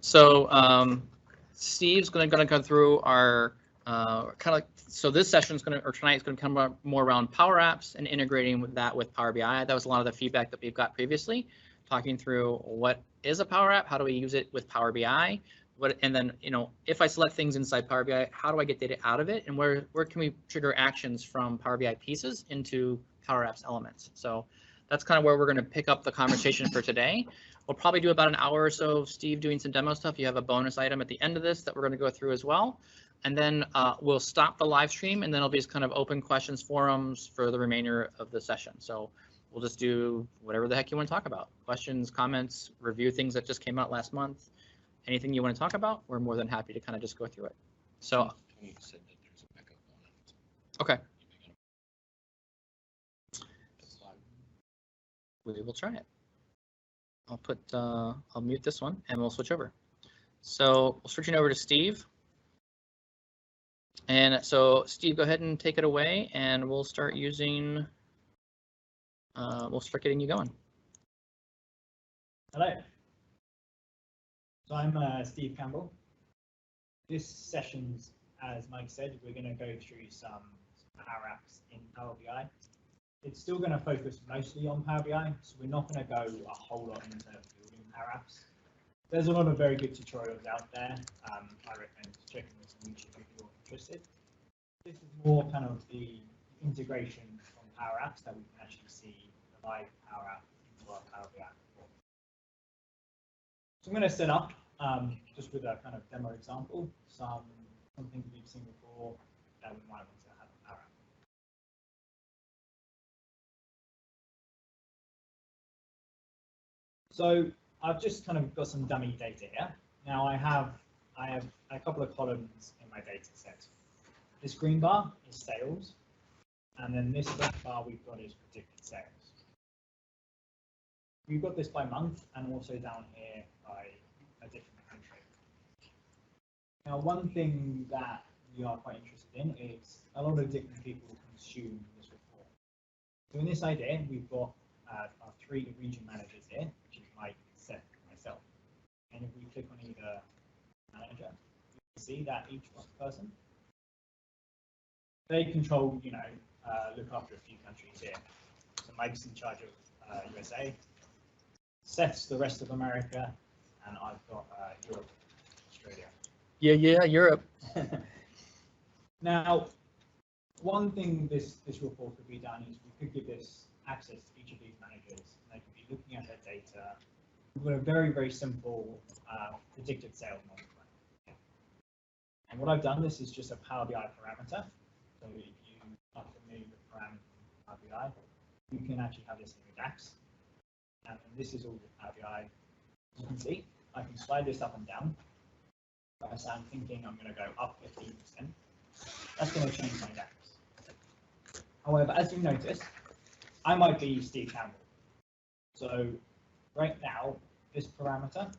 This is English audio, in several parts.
So Steve's going to go through our so this session is tonight is going to come more around Power Apps and integrating with that with Power BI. That was a lot of the feedback that we've got previously, talking through what is a Power App, how do we use it with Power BI, and then if I select things inside Power BI, how do I get data out of it, and where can we trigger actions from Power BI pieces into Power Apps elements. So that's kind of where we're going to pick up the conversation for today. We'll probably do about an hour or so of Steve doing some demo stuff. You have a bonus item at the end of this that we're going to go through as well. And then we'll stop the live stream, and then it'll be just kind of open questions forums for the remainder of the session. So we'll just do whatever the heck you want to talk about. Questions, comments, review things that just came out last month. Anything you want to talk about, we're more than happy to kind of just go through it. So. Tony said that there's a backup on it. Okay. We will try it. I'll mute this one and we'll switch over. So we're switching over to Steve. And so Steve, go ahead and take it away and we'll start using, we'll start getting you going. Hello. So I'm Steve Campbell. This session's, as Mike said, we're going to go through some Power Apps in Power BI. It's still going to focus mostly on Power BI, so we're not going to go a whole lot into building Power Apps. There's a lot of very good tutorials out there. I recommend checking this on YouTube if you're interested. This is more kind of the integration from Power Apps that we can actually see the live Power App into our Power BI. So I'm going to set up just with a kind of demo example, some things we've seen before that we might want to have a Power App. So I've just kind of got some dummy data here. Now I have a couple of columns in my data set. This green bar is sales, and then this black bar we've got is predicted sales. We've got this by month and also down here by a different country. Now one thing that we are quite interested in is a lot of different people consume this report. So in this idea, we've got our 3 region managers here, which is Mike, Seth, and myself. And if we click on either manager, you can see that each person, they control, look after a few countries here. So Mike's in charge of USA, Seth's the rest of America, and I've got Europe, Australia. Yeah, Europe. Now, one thing this report could be done is we could give this access to each of these managers, and they could be looking at their data. We've got a very, very simple predicted sales multiplier. And what I've done, this is just a Power BI parameter. So if you like to move the parameter from Power BI, you can actually have this in your DAX. And this is all with Power BI. As you can see, I can slide this up and down. So I'm thinking I'm going to go up 15%. That's going to change my DAX. However, as you notice, I might be Steve Campbell. So right now, this parameter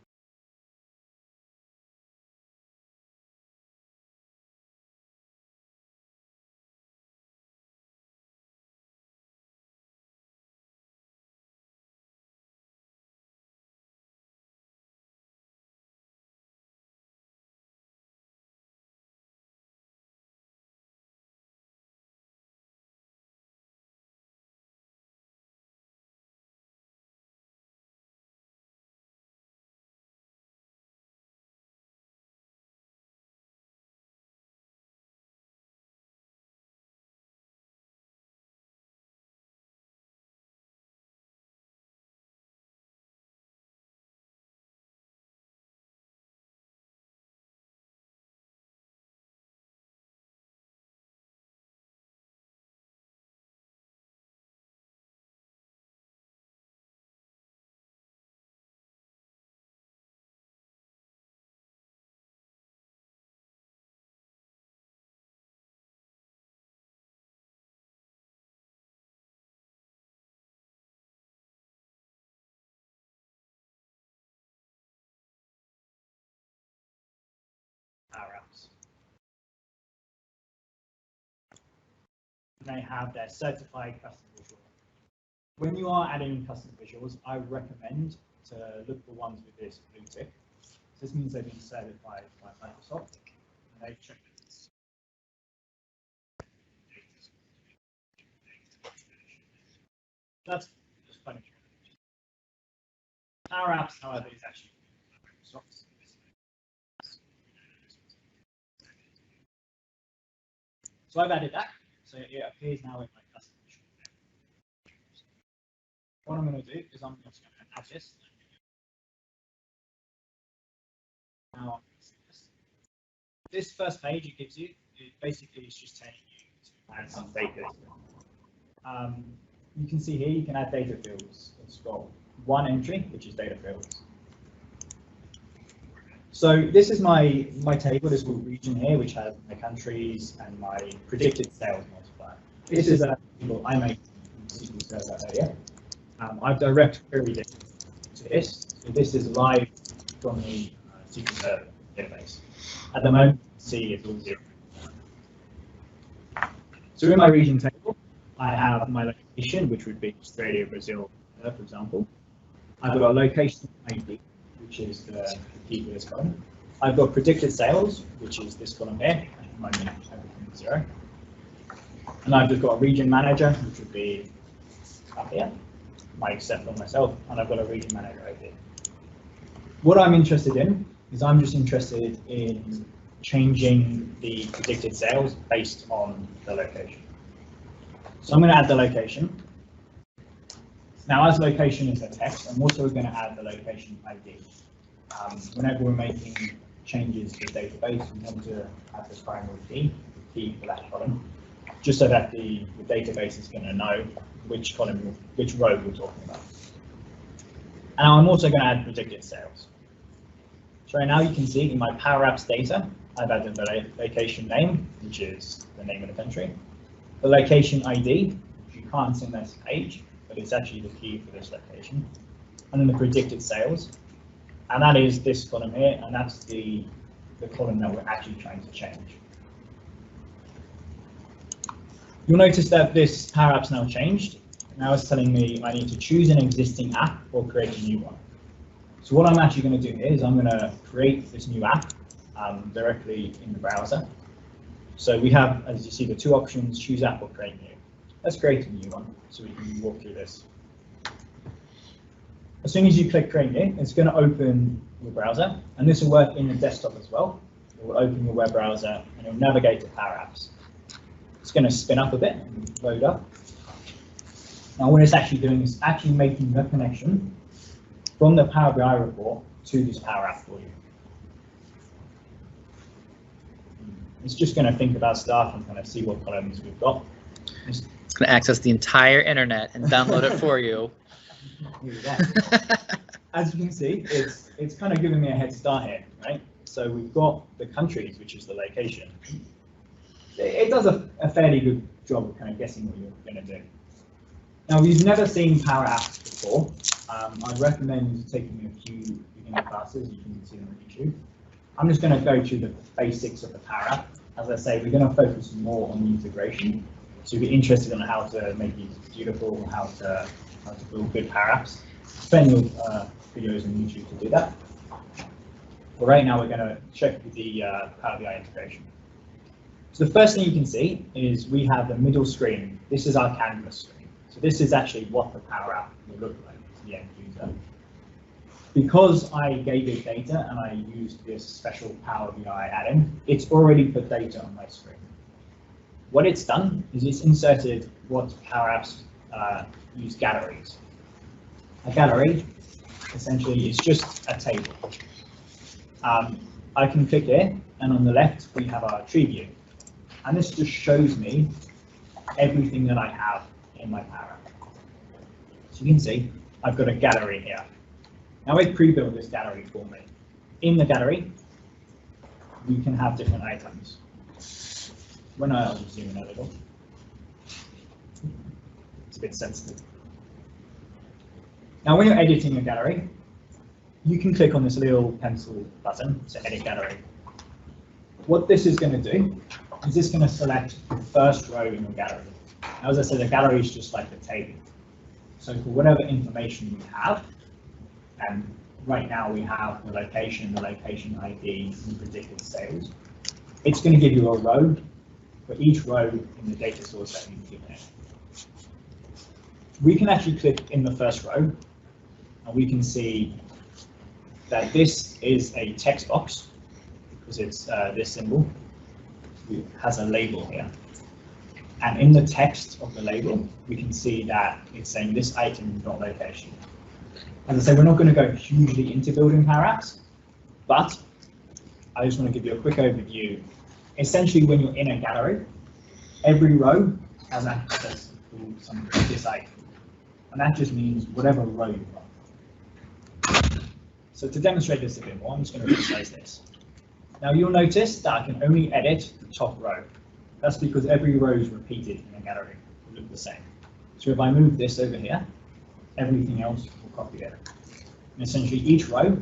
Power Apps. They have their certified custom visual. When you are adding custom visuals, I recommend to look for ones with this blue tick. This means they've been certified by Microsoft. And they've checked this. That's just funny. Power Apps, however, is actually Microsoft. So I've added that, so it appears now in my custom. What I'm going to do is I'm just going to add this. Now, this first page it gives you, it basically is just telling you to add some data. You can see here you can add data fields. It's got one entry, which is data fields. So this is my table, this little region here, which has my countries and my predicted sales multiplier. This is a table I made in SQL Server earlier. I've direct queried it to this. So this is live from the SQL Server database. At the moment, you can see it's all 0. So in my region table, I have my location, which would be Australia, Brazil, for example. I've got a location ID, which is the key for this column. I've got predicted sales, which is this column here. At the moment, everything is 0. And I've just got a region manager, which would be up here. My except on myself, and I've got a region manager right here. What I'm interested in is I'm just interested in changing the predicted sales based on the location. So I'm going to add the location. Now, as location is a text, I'm also going to add the location ID. Whenever we're making changes to the database, we want to have the primary key for that column, just so that the database is going to know which column, which row we're talking about. And I'm also going to add predicted sales. So right now you can see in my Power Apps data, I've added the location name, which is the name of the country, the location ID, which you can't see on this page, but it's actually the key for this location, and then the predicted sales, and that is this column here, and that's the column that we're actually trying to change. You'll notice that this Power App's now changed. Now it's telling me I need to choose an existing app or create a new one. So what I'm actually going to do here is I'm going to create this new app directly in the browser. So we have, as you see, the two options, choose app or create new. Let's create a new one so we can walk through this. As soon as you click create new, it's going to open your browser, and this will work in the desktop as well. It will open your web browser and it will navigate to Power Apps. It's going to spin up a bit and load up. Now what it's actually doing is actually making the connection from the Power BI report to this Power App for you. It's just going to think about stuff and kind of see what columns we've got. It's going to access the entire internet and download it for you. As you can see, it's kind of giving me a head start here, right? So we've got the countries, which is the location. It does a fairly good job of kind of guessing what you're going to do. Now, if you've never seen Power Apps before, I'd recommend taking a few beginner classes. You can see them on YouTube. I'm just going to go through the basics of the Power App. As I say, we're going to focus more on the integration. So if you're interested in how to make these beautiful, how to build good Power Apps, plenty of videos on YouTube to do that. But right now, we're going to check the Power BI integration. So the first thing you can see is we have the middle screen. This is our canvas screen. So this is actually what the Power App will look like to the end user. Because I gave it data and I used this special Power BI add-in, it's already put data on my screen. What it's done is it's inserted what Power Apps use galleries. A gallery essentially is just a table. I can click here, and on the left we have our tree view. And this just shows me everything that I have in my Power App. So you can see I've got a gallery here. Now I pre-built this gallery for me. In the gallery, we can have different items. I'll just zoom in a little. It's a bit sensitive. Now when you're editing a gallery, you can click on this little pencil button to edit gallery. What this is going to do is this going to select the first row in your gallery. Now, as I said, a gallery is just like a table. So for whatever information you have, and right now we have the location ID, and predicted sales. It's going to give you a row for each row in the data source that you've given it. We can actually click in the first row, and we can see that this is a text box, because it's this symbol. It has a label here. And in the text of the label, we can see that it's saying this item dot location. As I say, we're not going to go hugely into building Power Apps, but I just want to give you a quick overview. Essentially, when you're in a gallery, every row has access to some this item. And that just means whatever row you run. So to demonstrate this a bit more, I'm just going to resize this. Now you'll notice that I can only edit the top row. That's because every row is repeated in a gallery. It look the same. So if I move this over here, everything else will copy it. And essentially each row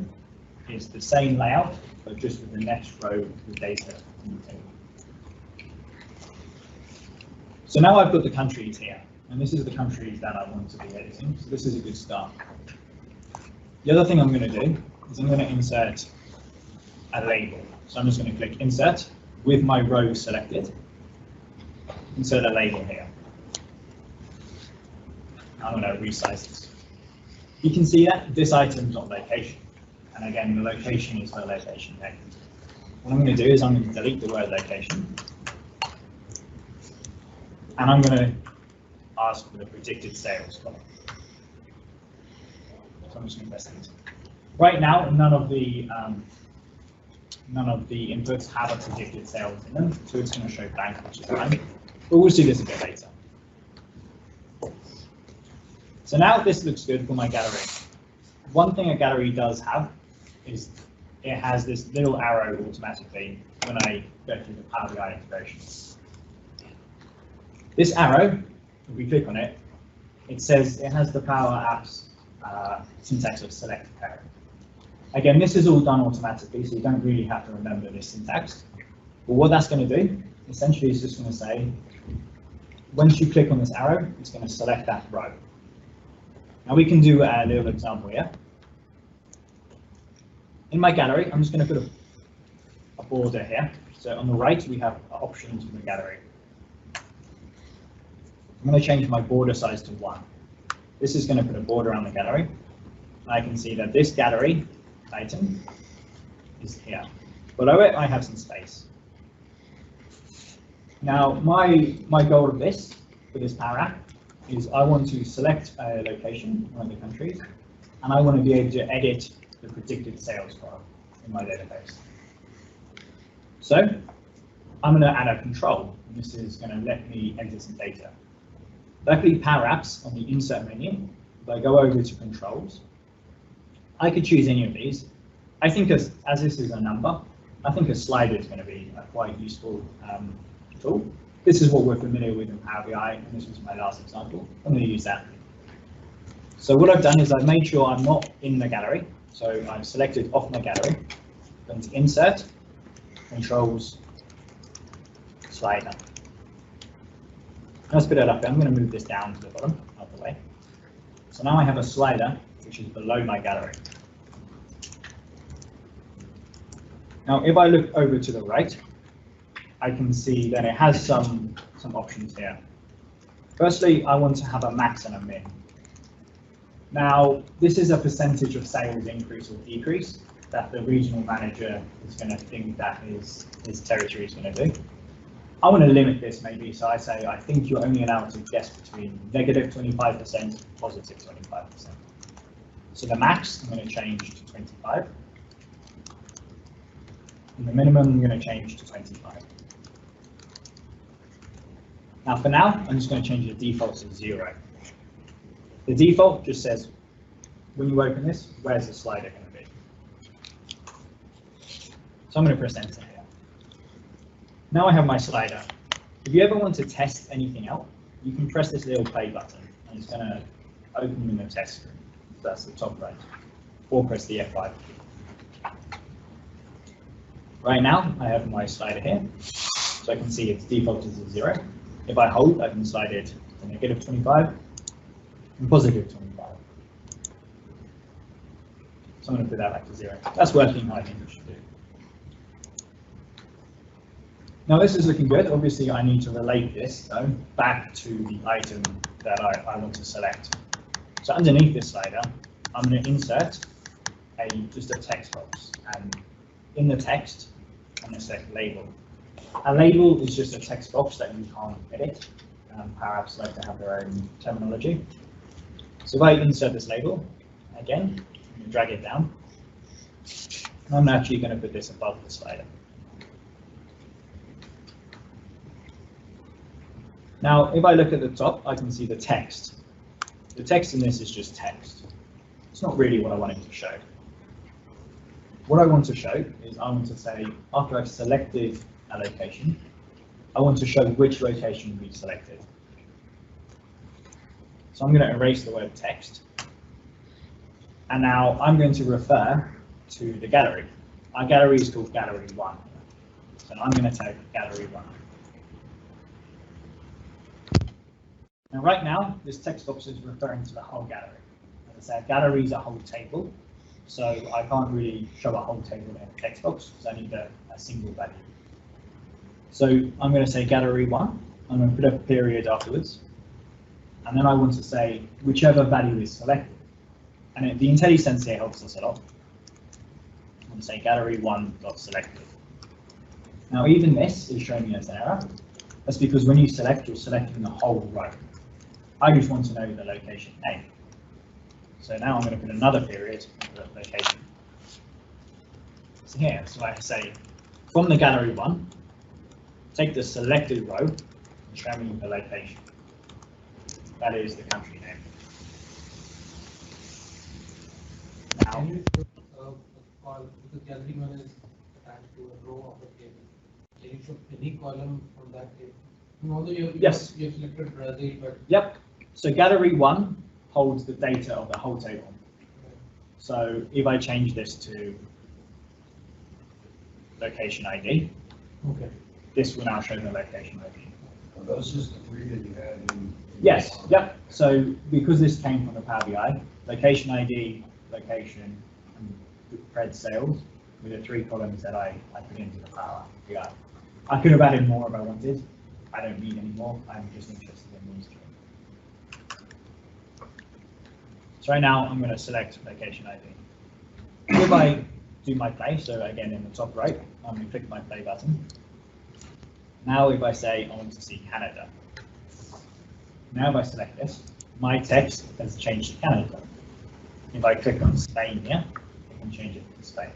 is the same layout, but just with the next row of the data in the table. So now I've got the countries here, and this is the countries that I want to be editing. So this is a good start. The other thing I'm going to do is I'm going to insert a label. So I'm just going to click Insert with my row selected. Insert a label here. I'm going to resize this. You can see that this item's not location. And again, the location is the location tag. What I'm going to do is I'm going to delete the word location. And I'm going to ask for the predicted sales column. So I'm just going to press enter. Right now, none of the inputs have a predicted sales in them, so it's going to show blank, which is fine. But we'll see this a bit later. So now this looks good for my gallery. One thing a gallery does have is it has this little arrow automatically when I go through the Power BI integration. This arrow, if we click on it, it says it has the Power Apps syntax of select parent. Again, this is all done automatically, so you don't really have to remember this syntax. But what that's going to do, essentially, is just going to say, once you click on this arrow, it's going to select that row. Now we can do a little example here. In my gallery, I'm just going to put a border here. So on the right, we have options for the gallery. I'm going to change my border size to 1. This is going to put a border around the gallery. I can see that this gallery item is here. Below it, I have some space. Now, my goal of this, for this Power App, is I want to select a location, one of the countries, and I want to be able to edit the predicted sales column in my database. So I'm going to add a control, and this is going to let me enter some data. Luckily, Power Apps on the Insert menu, if I go over to Controls, I could choose any of these. I think as this is a number, I think a slider is going to be a quite useful tool. This is what we're familiar with in Power BI, and this was my last example. I'm going to use that. So what I've done is I've made sure I'm not in the gallery. So I've selected off my gallery, going to Insert, Controls, Slider. Let's put it up there. I'm going to move this down to the bottom, out of the way. So now I have a slider which is below my gallery. Now, if I look over to the right, I can see that it has some options here. Firstly, I want to have a max and a min. Now, this is a percentage of sales increase or decrease that the regional manager is going to think that his territory is going to do. I want to limit this maybe, so I say I think you're only allowed to guess between negative 25%, positive 25%. So the max I'm going to change to 25. And the minimum I'm going to change to 25. Now for now, I'm just going to change the default to 0. The default just says, when you open this, where's the slider going to be? So I'm going to press enter here. Now I have my slider. If you ever want to test anything out, you can press this little play button, and it's going to open in the test screen. So that's the top right. Or press the F5 key. Right now, I have my slider here, so I can see its default is 0. If I hold, I can slide it to negative 25 and positive 25. So I'm going to put that back to 0. That's working how I think it should do. Now this is looking good. Obviously I need to relate this though back to the item that I want to select. So underneath this slider, I'm going to insert just a text box, and in the text I'm going to select label. A label is just a text box that you can't edit. Power Apps like to have their own terminology. So if I insert this label, again, I'm going to drag it down. I'm actually going to put this above the slider. Now, if I look at the top, I can see the text. The text in this is just text. It's not really what I wanted to show. What I want to show is I want to say, after I've selected a location, I want to show which location we selected. So I'm going to erase the word text. And now I'm going to refer to the gallery. Our gallery is called Gallery 1. So I'm going to tag Gallery 1. Now right now, this text box is referring to the whole gallery. As I said, gallery is a whole table. So I can't really show a whole table in a text box because I need a single value. So I'm going to say Gallery 1. I'm going to put a period afterwards. And then I want to say whichever value is selected. And the IntelliSense here helps us a lot. I'm going to say Gallery 1.selected. Now even this is showing me as an error. That's because when you select, you're selecting the whole row. I just want to know the location name. So now I'm going to put another period for the location. So here, so I say from the Gallery 1, take the selected row and show me the location. That is the country name. Now, can you call, because Gallery 1 is attached to a row of a table. Can you show any column from that table? And although you've selected Brazil, but yep. So Gallery 1 holds the data of the whole table. So if I change this to location ID, okay, this will now show the location ID. Are those just the 3 that you had in? Yes, yep. So because this came from the Power BI, location ID, location, and Fred sales were the 3 columns that I put into the Power BI. I could have added more if I wanted. I don't need any more. I'm just interested in these 3. So right now I'm going to select location ID. If I do my play, so again in the top right, I'm going to click my play button. Now if I say I want to see Canada. Now if I select this, my text has changed to Canada. If I click on Spain here, I can change it to Spain.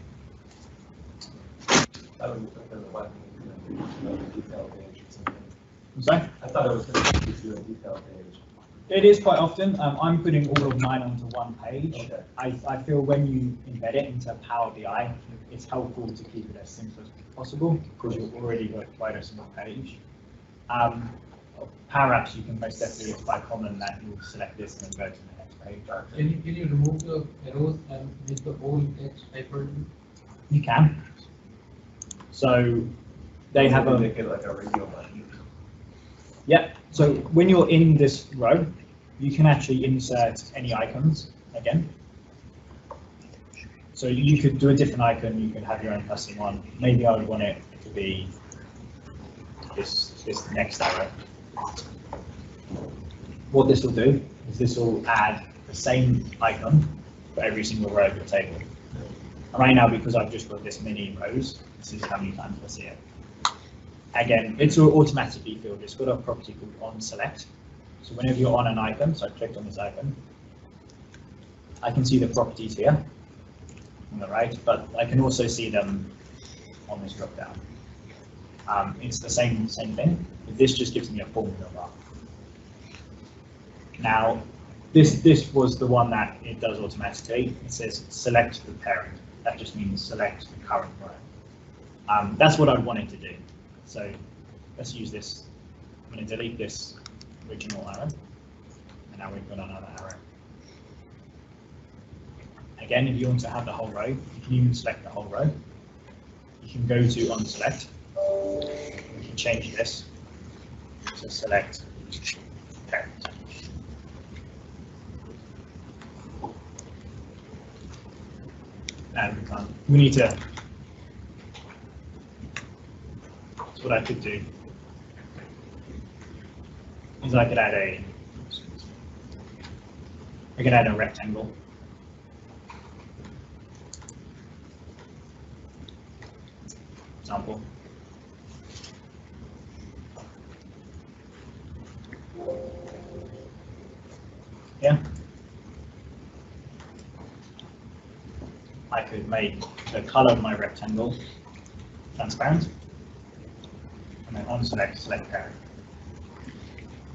I'm sorry? I thought it was going to give you a detail page. It is quite often. I'm putting all of mine onto one page. Okay. I feel when you embed it into Power BI, it's helpful to keep it as simple as possible because you've already got quite a small page. Power Apps, you can most definitely, it's quite common that you'll select this and then go to the next page. can you remove the arrows and make the whole text hyperlink? You can. So they have a make it like a radio button. yeah. So when you're in this row, you can actually insert any icons again. So you could do a different icon. You could have your own custom one. Maybe I would want it to be this next arrow. What this will do is this will add the same icon for every single row of your table. And right now, because I've just got this many rows, this is how many times I see it. Again, it's automatically filled. It's got a property called onSelect. So whenever you're on an icon, so I clicked on this icon, I can see the properties here on the right, but I can also see them on this drop down. It's the same thing. This just gives me a formula bar. Now, this was the one that it does automatically. It says select the parent. That just means select the current row. That's what I wanted to do. So let's use this. I'm going to delete this original arrow, and now we've got another arrow. Again, if you want to have the whole row, you can even select the whole row. You can go to onSelect. We can change this to select parent. every time. We need to. So what I could do is I could add a rectangle. Example. Yeah. I could make the color of my rectangle transparent, and then on select parent.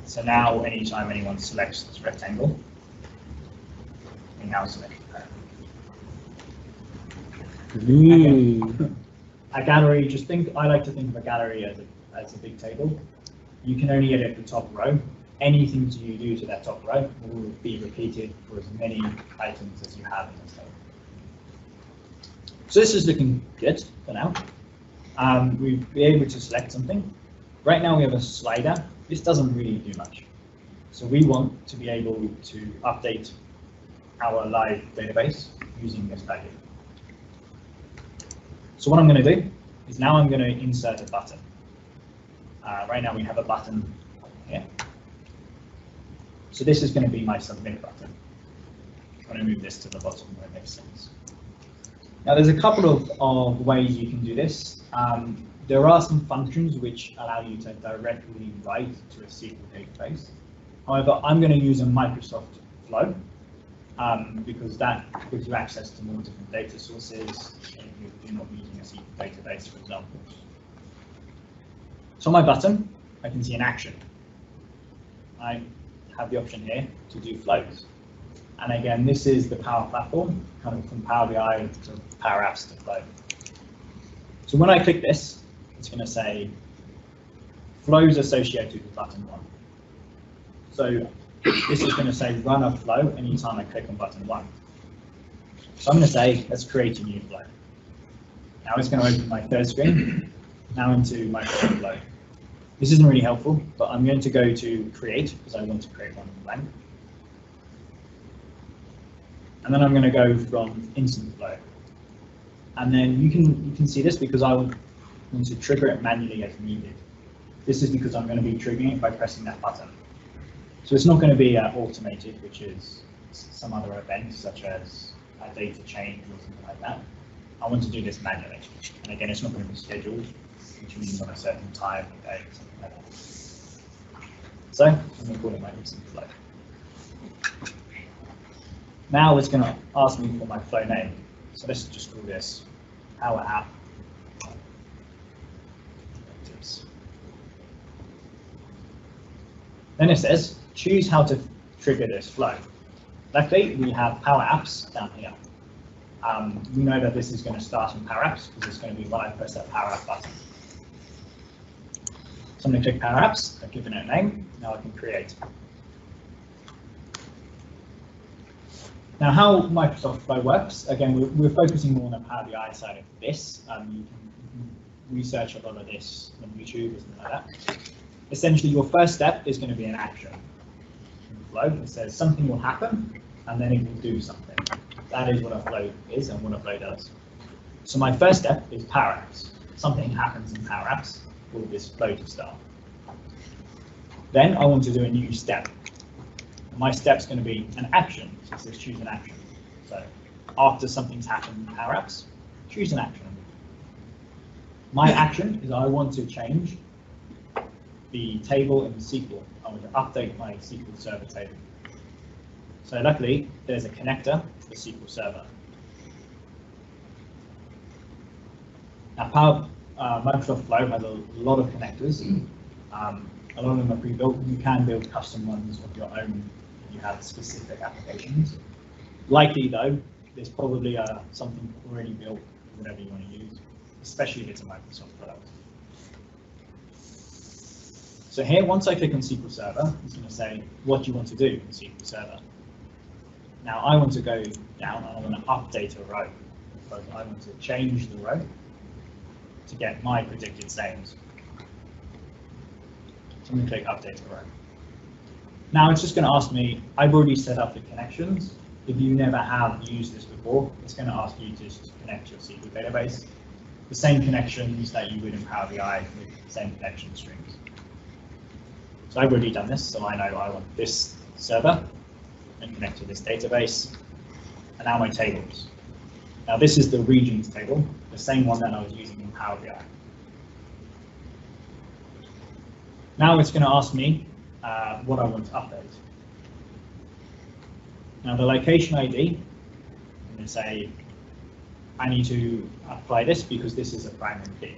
So now anytime anyone selects this rectangle, we now select the parent. A gallery, I like to think of a gallery as a big table. You can only edit the top row. Anything you do to that top row will be repeated for as many items as you have in this table. So this is looking good for now. We'll be able to select something. Right now we have a slider. This doesn't really do much. So we want to be able to update our live database using this value. So what I'm going to do is now I'm going to insert a button. Right now we have a button here. So this is going to be my submit button. I'm going to move this to the bottom where it makes sense. Now there's a couple of ways you can do this. There are some functions which allow you to directly write to a SQL database. However, I'm going to use a Microsoft Flow because that gives you access to more different data sources if you're not using a SQL database, for example. So on my button, I can see an action. I have the option here to do flows. And again, this is the Power Platform, kind of from Power BI to Power Apps to Flow. So when I click this, it's going to say flows associated with button 1. So this is going to say run a flow anytime I click on button 1. So I'm going to say let's create a new flow. Now it's going to open my third screen, now into Microsoft Flow. This isn't really helpful, but I'm going to go to create because I want to create one blank. And then I'm going to go from instant flow. And then you can see this because I want to trigger it manually as needed. This is because I'm going to be triggering it by pressing that button. So it's not going to be automated, which is some other event such as a data change or something like that. I want to do this manually. And again, it's not going to be scheduled, which means on a certain time, day, something like that. So I'm going to call it my instant flow. Now it's going to ask me for my flow name. So let's just call this Power App. Then it says, choose how to trigger this flow. Luckily, we have Power Apps down here. We know that this is going to start in Power Apps because it's going to be when I press that Power App button. So I'm going to click Power Apps, I've given it a name, now I can create. Now how Microsoft Flow works, again, we're focusing more on the Power BI side of this. You can research a lot of this on YouTube or something like that. Essentially, your first step is going to be an action in the flow. It says something will happen, and then it will do something. That is what a flow is and what a flow does. So my first step is Power Apps. Something happens in Power Apps for this flow to start. Then I want to do a new step. My step's going to be an action. So it says choose an action. So after something's happened in Power Apps, choose an action. My action is I want to change the table in SQL. I want to update my SQL Server table. So luckily, there's a connector to the SQL Server. Now, Microsoft Flow has a lot of connectors. A lot of them are pre-built. You can build custom ones of your own if you have specific applications. Likely though, there's probably something already built, whatever you want to use, especially if it's a Microsoft product. So here, once I click on SQL Server, it's going to say, what do you want to do in SQL Server? Now I want to go down and I want to update a row. So I want to change the row to get my predicted sales. So I'm going to click update a row. Now it's just going to ask me, I've already set up the connections. if you never have used this before, it's going to ask you to just connect to your SQL database. The same connections that you would in Power BI with the same connection strings. So I've already done this, so I know I want this server and connect to this database. And now my tables. Now this is the regions table, the same one that I was using in Power BI. Now it's going to ask me what I want to update. Now the location ID, I'm going to say I need to apply this because this is a primary key.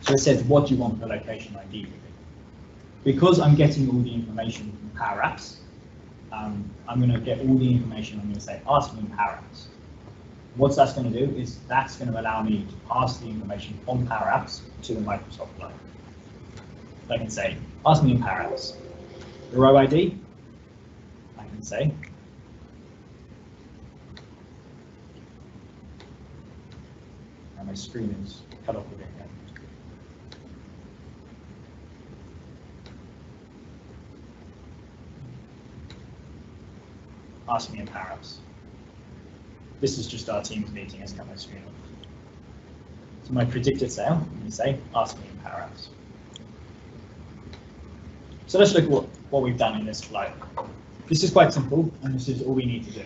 So it says what do you want the location ID to be. Because I'm getting all the information from Power Apps, I'm going to get all the information. I'm going to say ask me in Power Apps. What that's going to do is that's going to allow me to pass the information from Power Apps to the Microsoft Flow. So I can say ask me in Power Apps. The row ID, I can say and my screen is cut off a bit here. Ask me in Power Apps. This is just our Teams meeting. It's got my screen on. So my predicted sale, I'm going to say ask me in Power Apps. So let's look at what we've done in this flow. This is quite simple, and this is all we need to do.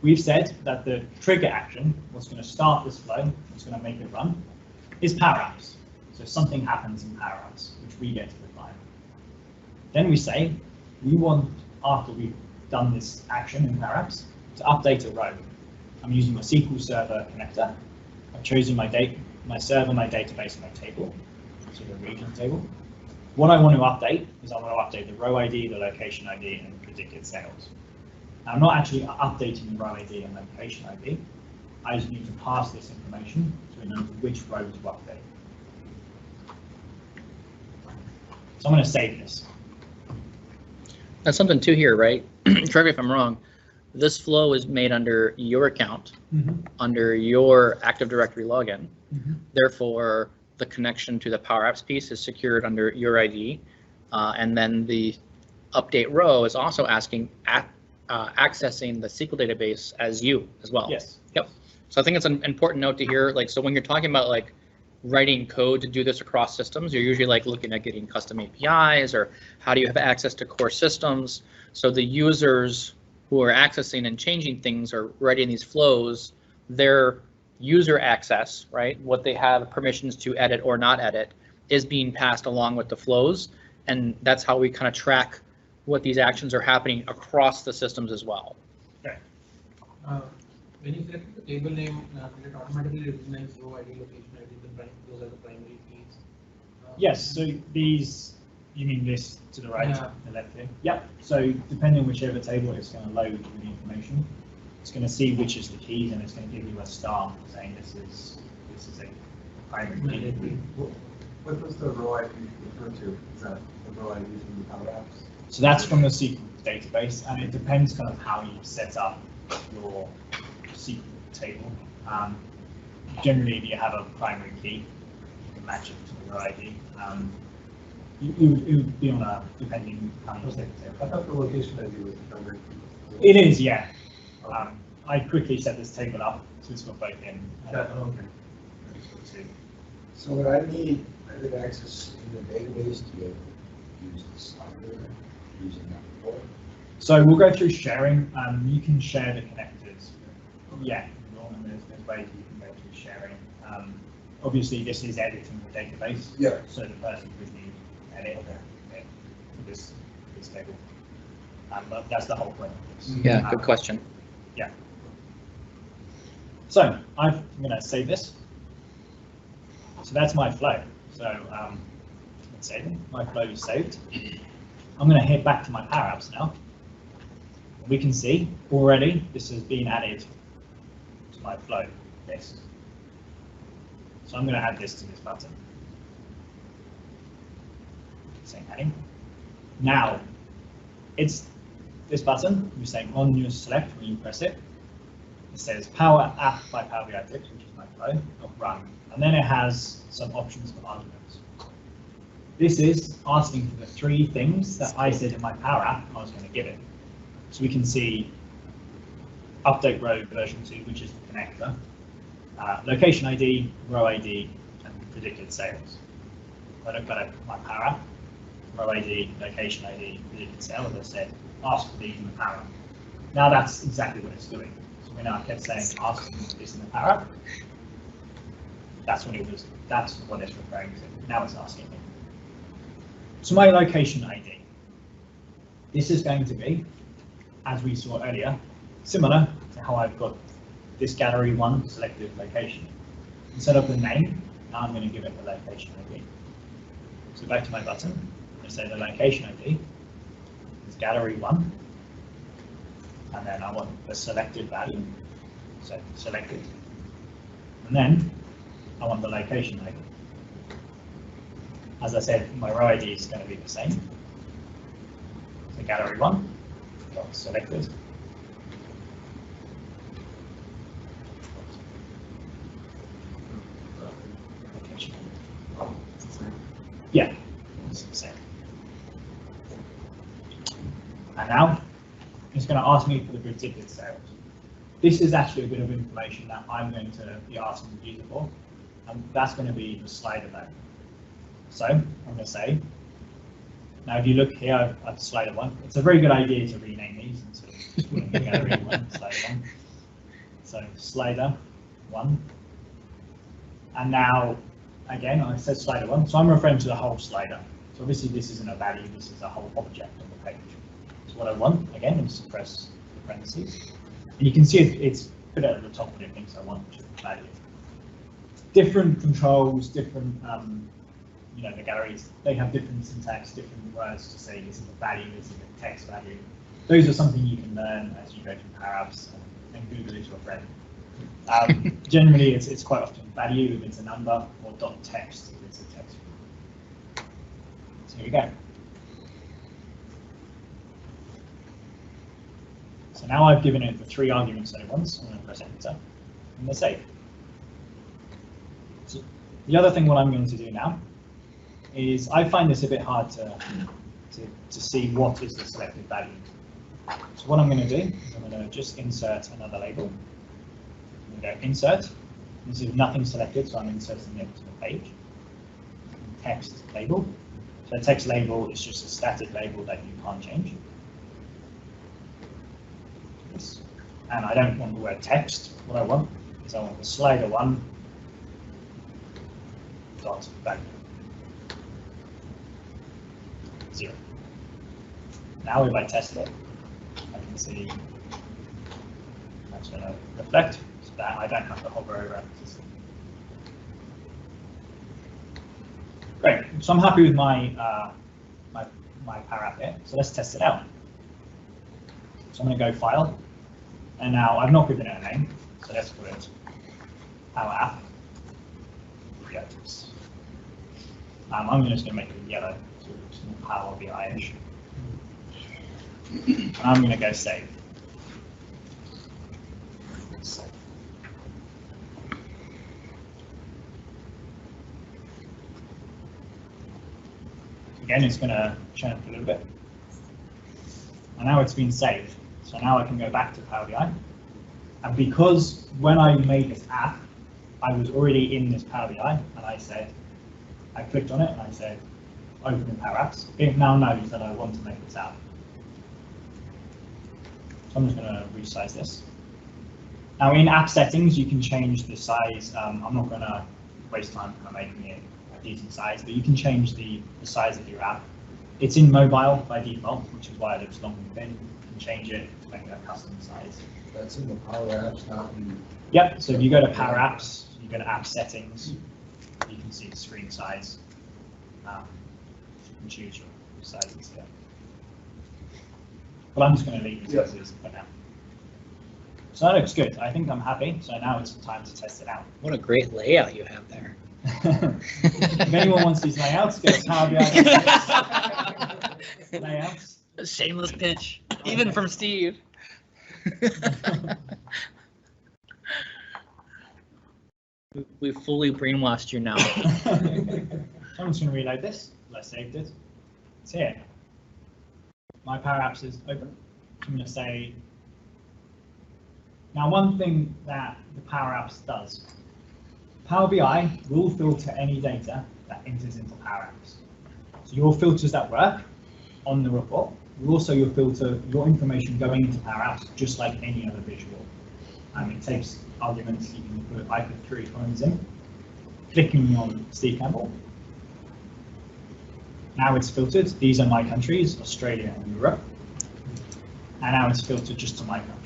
We've said that the trigger action, what's going to start this flow, what's going to make it run, is Power Apps. So something happens in Power Apps, which we get to define. Then we say we want, after we've done this action in Power Apps, to update a row. I'm using my SQL Server connector. I've chosen my server, my database, and my table, so the region table. What I want to update is I want to update the row ID, the location ID, and the predicted sales. Now, I'm not actually updating the row ID and location ID. I just need to pass this information so it knows which row to update. So I'm going to save this. That's something too here, right? Correct me if I'm wrong. This flow is made under your account, under your Active Directory login. Therefore, the connection to the Power Apps piece is secured under your ID, and then the update row is also asking accessing the SQL database as you as well. Yes. Yep. So I think it's an important note to hear. Like, so when you're talking about like writing code to do this across systems, you're usually like looking at getting custom APIs or how do you have access to core systems. So the users who are accessing and changing things or writing these flows, their user access, right, what they have permissions to edit or not edit, is being passed along with the flows. And that's how we kind of track what these actions are happening across the systems as well. Okay. When you select the table name, it automatically recognizes row ID, location ID, those are the primary keys. Yes, so these, you mean this to the right, Yeah. the left here? Yep. So depending on whichever table it's going to load with the information, it's going to see which is the keys and it's going to give you a star saying this is a primary key. What does the row ID refer to? Is that the row ID from the Power Apps? So that's from the SQL database, and it depends kind of how you set up your SQL table. Generally, if you have a primary key, you can match it to the row ID. It would be on a depending how you set the I table. thought the location ID was the primary key. It is, yeah. I quickly set this table up so it's got both in. Okay. So when I need access in the database to be able to use this software using that report. So we'll go through sharing. You can share the connectors. Yeah, and there's ways you can go through sharing. Obviously, this is editing the database. Yeah. So the person would need edit for this table. But that's the whole point of this. Yeah, good question. Yeah. So I'm going to save this. So that's my flow. So let's save it. My flow is saved. I'm going to head back to my Power Apps now. We can see already this has been added to my flow list. So I'm going to add this to this button. Saying adding. Now, it's this button. You're saying on your select when you press it. It says Power App by PowerBI.Tips, which is my flow, not run. And then it has some options for arguments. This is asking for the three things that I said in my Power App I was going to give it. So we can see update row version 2, which is the connector, location ID, row ID, and predicted sales. When I've got my Power App, row ID, location ID, predicted sales, as I said, ask for these in the Power App. Now that's exactly what it's doing. So when I kept saying ask for this in the Power App, that's what it's referring to. Now it's asking me. So my location ID. This is going to be, as we saw earlier, similar to how I've got this gallery 1 selected location. Instead of the name, now I'm going to give it the location ID. So back to my button, I'm going to say the location ID is gallery 1, and then I want the selected value, so selected, and then I want the location ID. As I said, my row ID is going to be the same. So gallery 1 dot selected. Location. Yeah, it's the same. And now it's going to ask me for the predicted sales. This is actually a bit of information that I'm going to be asking the user for, and that's going to be the slider value. So I'm going to say, now if you look here at slider 1, it's a very good idea to rename these instead of just calling it gallery 1, slider 1. So slider 1. And now, again, I said slider 1, so I'm referring to the whole slider. So obviously this isn't a value, this is a whole object on the page. So what I want, again, is to press the parentheses. And you can see it's put it at the top of it thinks I want, which is the value. Different controls, different the galleries, they have different syntax, different words to say this is a value, this is a text value. Those are something you can learn as you go through Power Apps and Google is your friend. Generally, it's quite often value if it's a number, or dot text if it's a text. So here we go. So now I've given it the 3 arguments that it wants. I'm going to press enter and I'm going to save. So the other thing what I'm going to do now is I find this a bit hard to see what is the selected value. So what I'm going to do is I'm going to just insert another label. I'm going to go insert. This is nothing selected, so I'm inserting it to the page. Text label. So a text label is just a static label that you can't change. This. And I don't want the word text. What I want is I want the slider 1 dot value. 0. Now if I test it, I can see that's going to reflect, so that I don't have to hover over it to see. Great, so I'm happy with my my Power App there, so let's test it out. So I'm going to go File, and now I've not given it a name, so let's call it Power App. I'm just going to make it yellow. Power BI-ish. And I'm going to go save. Again, it's going to churn for a little bit. And now it's been saved. So now I can go back to Power BI. And because when I made this app, I was already in this Power BI, and I clicked on it and I said, open in Power Apps. It now knows that I want to make this app. So I'm just going to resize this. Now in app settings, you can change the size. I'm not going to waste time kind of making it a decent size, but you can change the size of your app. It's in mobile by default, which is why it looks long and thin. You can change it to make it a custom size. That's in the Power Apps, not in. Yep, so if you go to Power Apps, you go to app settings, you can see the screen size. You can choose your sizes here. But I'm just going to leave it as is for now. So that looks good. I think I'm happy. So now it's time to test it out. What a great layout you have there. If anyone wants these layouts, go to PowerBI. Layouts. A shameless pitch, even from Steve. We've fully brainwashed you now. I'm just going to reload this. I saved it. It's here. My Power Apps is open. I'm going to say, now one thing that the Power Apps does, Power BI will filter any data that enters into Power Apps. So your filters that work on the report will also filter your information going into Power Apps just like any other visual. It takes arguments, you can put, I put 3 columns in, clicking on Steve Campbell. Now it's filtered. These are my countries, Australia and Europe. And now it's filtered just to my countries.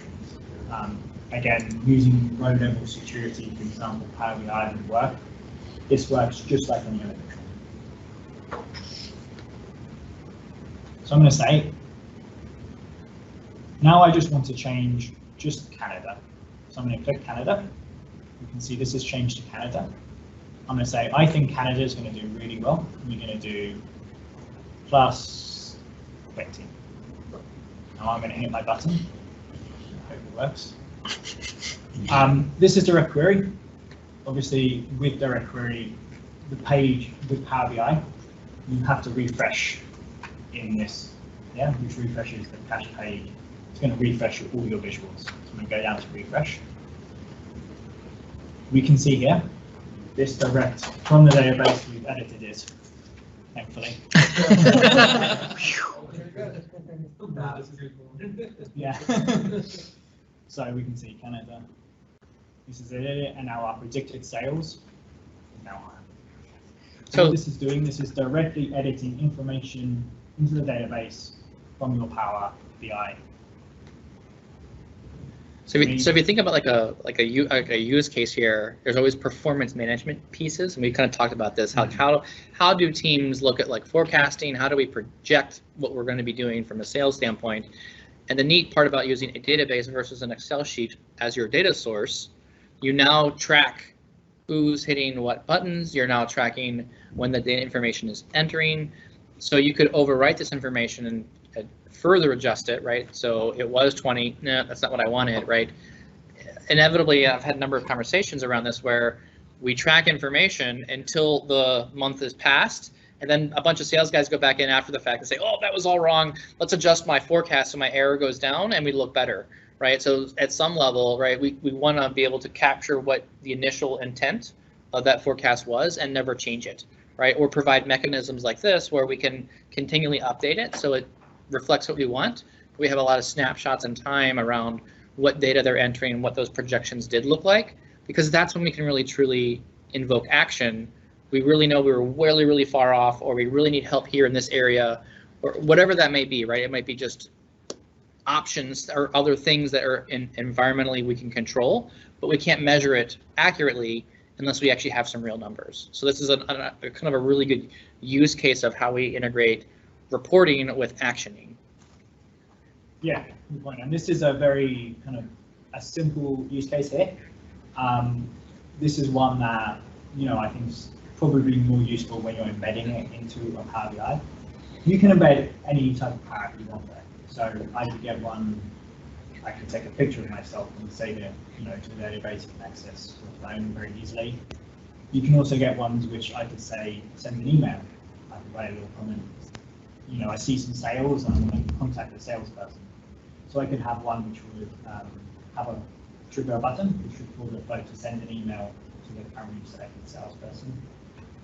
Again, using row level security, for example, Power BI would work. This works just like any other visual. So I'm going to say, now I just want to change just Canada. So I'm going to click Canada. You can see this has changed to Canada. I'm going to say, I think Canada is going to do really well. We're going to do plus 20. Now I'm going to hit my button. I hope it works. This is direct query. Obviously, with direct query, the page with Power BI, you have to refresh in this, which refreshes the cache page. It's going to refresh all your visuals. So I'm going to go down to refresh. We can see here, this direct from the database, we've edited it, thankfully. Yeah. So we can see Canada. This is it, and now our predicted sales is now higher. So what this is doing, this is directly editing information into the database from your Power BI. So if you think about like a use case here, there's always performance management pieces, and we kind of talked about this. How do teams look at like forecasting? How do we project what we're going to be doing from a sales standpoint? And the neat part about using a database versus an Excel sheet as your data source, you now track who's hitting what buttons. You're now tracking when the data information is entering. So you could overwrite this information and further adjust it, right? So it was 20, no, that's not what I wanted, right? Inevitably, I've had a number of conversations around this where we track information until the month is passed, and then a bunch of sales guys go back in after the fact and say, oh, that was all wrong. Let's adjust my forecast so my error goes down and we look better, right? So at some level, right, we want to be able to capture what the initial intent of that forecast was and never change it, right? Or provide mechanisms like this where we can continually update it so it reflects what we want. We have a lot of snapshots in time around what data they're entering and what those projections did look like, because that's when we can really truly invoke action. We really know we were really, really far off, or we really need help here in this area, or whatever that may be, right? It might be just options or other things that are environmentally we can control, but we can't measure it accurately unless we actually have some real numbers. So this is a kind of a really good use case of how we integrate reporting with actioning. Yeah, good point. And this is a very kind of a simple use case here. This is one that, I think is probably more useful when you're embedding it into a Power BI. You can embed any type of Power App you want there. So I could get one, I could take a picture of myself and save it, to the database you can access with your phone very easily. You can also get ones which I could say, send an email. I could write a little comment. I see some sales and I want to contact the salesperson. So I could have one which would have a trigger button, which would call the flow to send an email to the currently selected salesperson.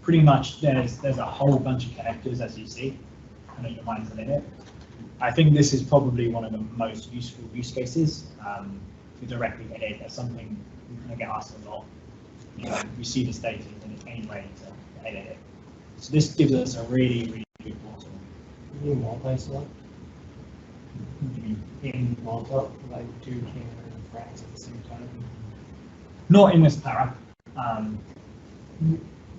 Pretty much there's a whole bunch of connectors, as you see, your mind's the limit. I think this is probably one of the most useful use cases to directly edit. That's something we kind of get asked a lot. We see this data in any way to edit it. So this gives us a really, really good portal. You multi-select? In Malta, like 2 Canada and France at the same time? Not in this Power App.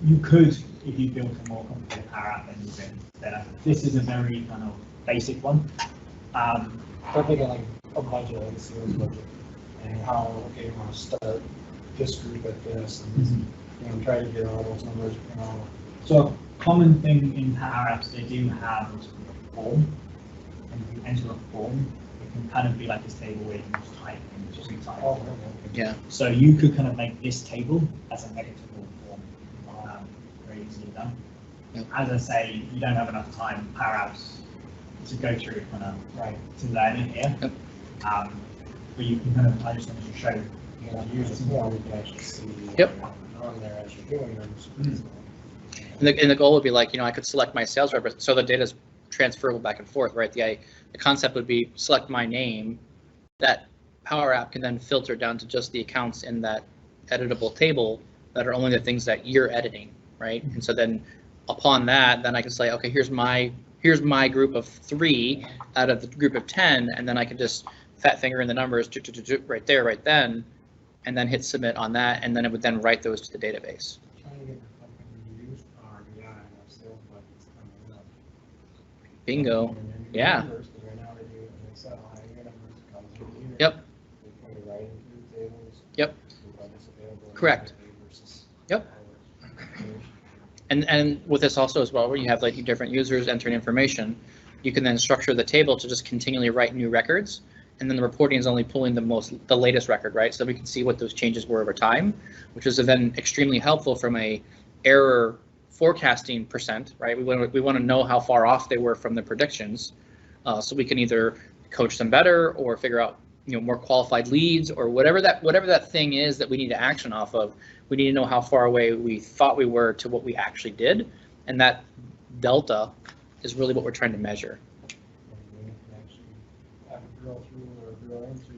You could, if you built a more complicated Power App, then you'd be better. This is a very kind of basic one. I'm thinking like a budget, like a sales budget, and how, okay, you want to start this group at this, and try to get all those numbers, So a common thing in Power Apps, they do have what's called a form. And if you enter a form, it can kind of be like this table where you can just type and just type. Oh, okay. Yeah. So you could kind of make this table as a editable form, very easily done. Yep. As I say, you don't have enough time. Power Apps to go through kind of Right. to learn it here. Yep. But you can kind of, I just wanted to show. Yeah, use it more, we can actually see. Yep. On there as you're doing them. And the goal would be like, I could select my sales rep, so the data is transferable back and forth, right? The concept would be select my name. That Power App can then filter down to just the accounts in that editable table that are only the things that you're editing, right? And so then upon that, then I can say, okay, here's my group of 3 out of the group of 10, and then I can just fat finger in the numbers right there, right then, and then hit submit on that, and then it would then write those to the database. Trying to get the company to use PowerBI, and our sales budget's coming up. Bingo. And then the Yeah. numbers, 'cause right now they do it in Excel, higher numbers, comes in here. Yep. They put it right into the tables. Yep. The budget's available in Correct. versus Yep. hours. And with this also as well, where you have like different users entering information, you can then structure the table to just continually write new records, and then the reporting is only pulling the latest record, right? So we can see what those changes were over time, which is then extremely helpful from a error forecasting percent, right? We want to know how far off they were from the predictions, so we can either coach them better or figure out more qualified leads or whatever that thing is that we need to action off of. We need to know how far away we thought we were to what we actually did, and that delta is really what we're trying to measure. And we can actually have a drill through or drill into,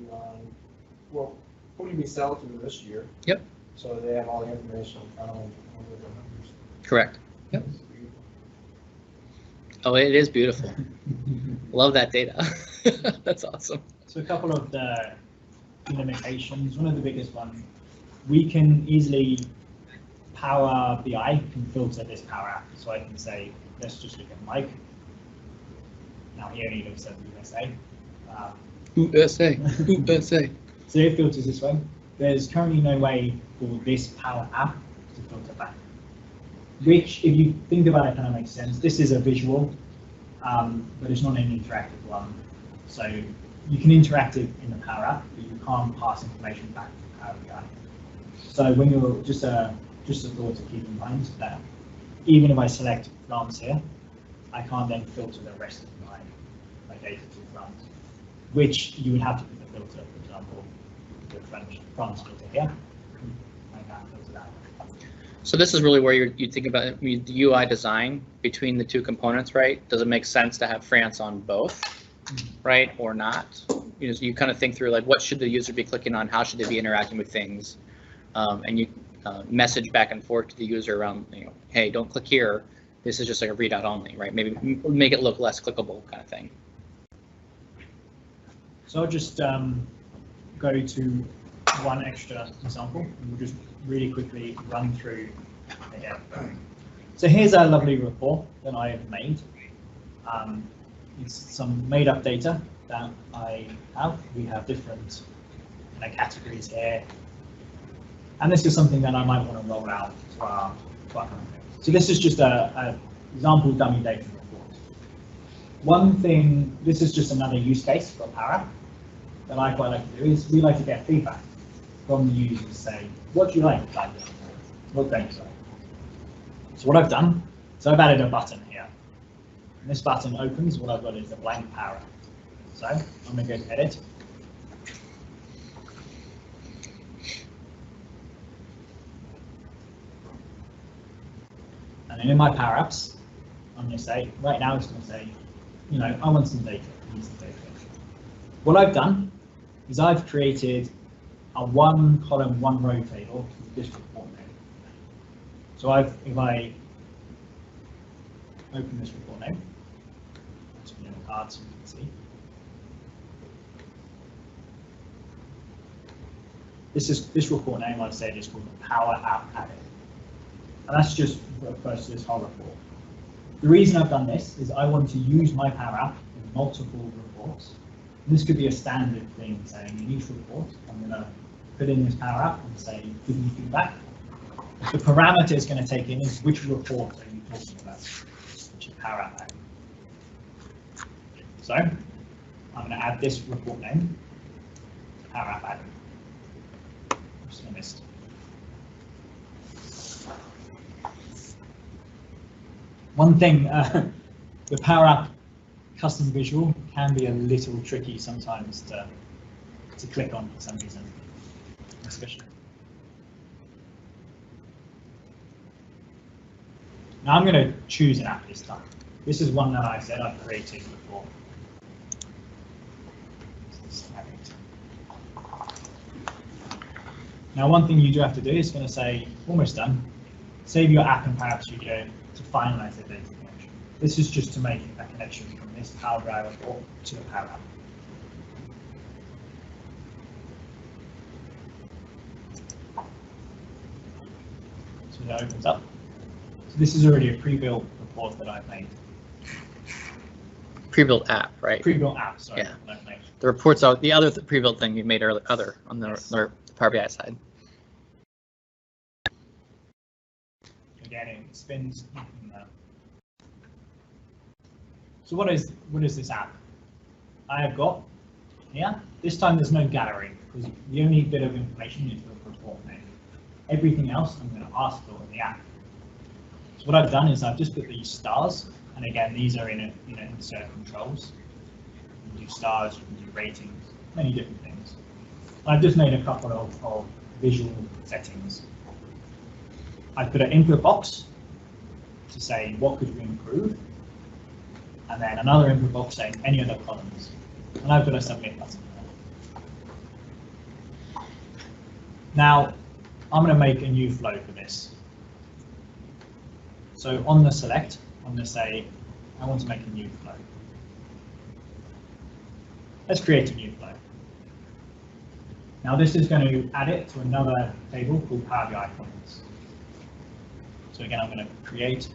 well, who did we sell to this year? Yep. So they have all the information in front of them with the numbers. Correct. Yep. It's beautiful. Oh, it is beautiful. Love that data. That's awesome. So a couple of the limitations. One of the biggest ones, we can easily, Power BI can filter this Power App. So I can say, let's just look at Mike. Now he only looks at USA. USA. USA. So it filters this way. There's currently no way for this Power App to filter back. Which, if you think about it, kind of makes sense. This is a visual, but it's not an interactive one. So you can interact it in the Power App, but you can't pass information back to Power BI. So when you're just a thought to keep in mind that even if I select France here, I can't then filter the rest of my data to France, which you would have to put the filter, for example, the France filter here. I can't filter that. So this is really where you think about the UI design between the two components, right? Does it make sense to have France on both, right, or not? You kind of think through like what should the user be clicking on, how should they be interacting with things, and you message back and forth to the user around, hey, don't click here. This is just like a readout only, right? Maybe make it look less clickable, kind of thing. So I'll just go to one extra example, and we'll just really quickly run through again. So here's a lovely report that I have made. It's some made up data that I have. We have different categories here. And this is something that I might want to roll out to our company. So this is just a example dummy data report. One thing, this is just another use case for Power App that I quite like to do is we like to get feedback from the users, say, what do you like about this report? What don't you like? So what I've done, so I've added a button here. And this button opens, what I've got is a blank Power App. So I'm going to go to edit. And then in my Power Apps, I'm going to say, right now it's going to say, I want some data. I need some data. What I've done is I've created a 1-column, 1-row table with this report name. So if I open this report name, some little cards you can see. This report name I've said is called the Power App Added. And that's just refers to this whole report. The reason I've done this is I want to use my Power App in multiple reports. And this could be a standard thing saying in each report, I'm going to put in this Power App and say, give me feedback. The parameter it's going to take in is which report are you talking about, which is Power App Added. So I'm going to add this report name, Power App Added. I'm just going to list. One thing, the Power App custom visual can be a little tricky sometimes to click on for some reason, especially. Now I'm going to choose an app this time. This is one that I said I've created before. Now one thing you do have to do is going to say, almost done, save your app in PowerBI Studio to finalize the data connection. This is just to make a connection from this PowerBI report to the Power App. So that opens up. So this is already a pre-built report that I've made. Pre-built app, right? Pre-built app, sorry. Yeah. The reports are the other pre-built thing you made earlier, on the, Yes. the Power BI side. Again, it spins nothing there. So what is this app? I have got here. This time there's no gallery because the only bit of information is the report name. Everything else I'm going to ask for in the app. So what I've done is I've just put these stars, and again these are in insert controls. You can do stars, you can do ratings, many different things. I've just made a couple of visual settings. I put an input box to say what could we improve, and then another input box saying any other columns, and I've got a submit button. Now I'm going to make a new flow for this. So on the select, I'm going to say I want to make a new flow. Let's create a new flow. Now this is going to add it to another table called PowerBI comments. So again, I'm going to create.